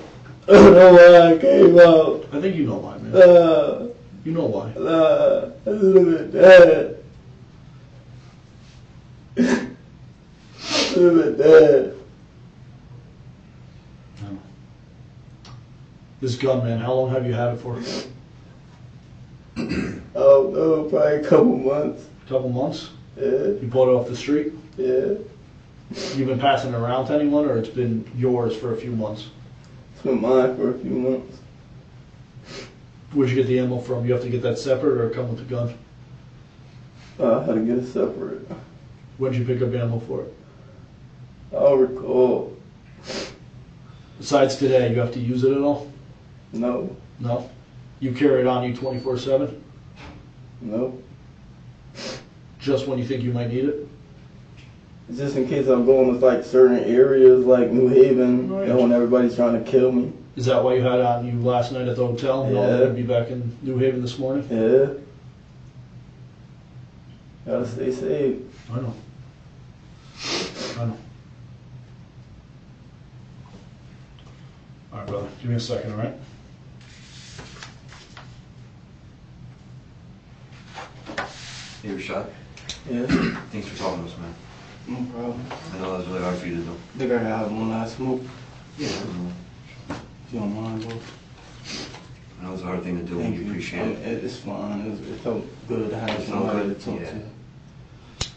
I don't know why I came out. I think you know why, man. You know why. I just look at that. Look at that. No. This gun, man, how long have you had it for? I don't know, probably a couple months. Couple months? Yeah, You bought it off the street? yeah. You've been passing it around to anyone, or it's been yours for a few months? It's been mine for a few months. Where'd you get the ammo from? You have to get that separate or come with the gun? I had to get it separate. When'd you pick up ammo for it? I don't recall. Besides today, you have to use it at all? No, No? You carry it on you 24/7? no. Just when you think you might need it? Just in case I'm going to like certain areas like New Haven, Oh, yeah. you know, when everybody's trying to kill me. Is that why you had it on you last night at the hotel? And Yeah. you're going to be back in New Haven this morning? Yeah. Gotta stay safe. I know. I know. All right, brother. Give me a second, all right? Hey, Rashod. Yeah, Thanks for talking to us, man. no problem. I know that was really hard for you to do. I think I gotta have one last smoke. Yeah. If you don't mind, bro. I know it's a hard thing to do, and Thank we you. appreciate it. It's fine. It felt good to have It felt somebody good, to talk yeah. to.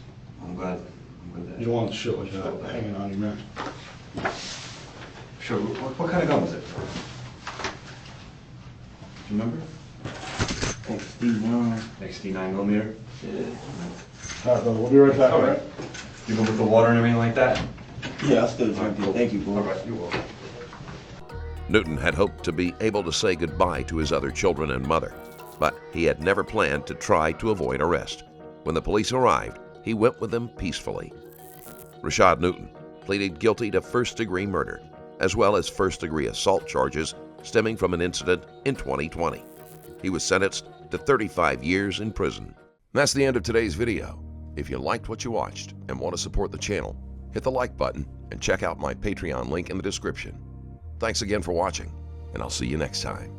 I'm glad that. You don't want shit like that hanging on you, man. Sure. What kind of gun was it? Do you remember? Thanks, Steve Young. XD 9mm. Yeah. All right, brother. We'll be right back, all right? You go with the water and everything like that? Yeah, I still drink it. Thank you, bro. All right, you're welcome. Newton had hoped to be able to say goodbye to his other children and mother, but he had never planned to try to avoid arrest. When the police arrived, he went with them peacefully. Rashod Newton pleaded guilty to first-degree murder, as well as first-degree assault charges stemming from an incident in 2020. He was sentenced to 35 years in prison. That's the end of today's video. If you liked what you watched and want to support the channel, hit the like button and check out my Patreon link in the description. Thanks again for watching, and I'll see you next time.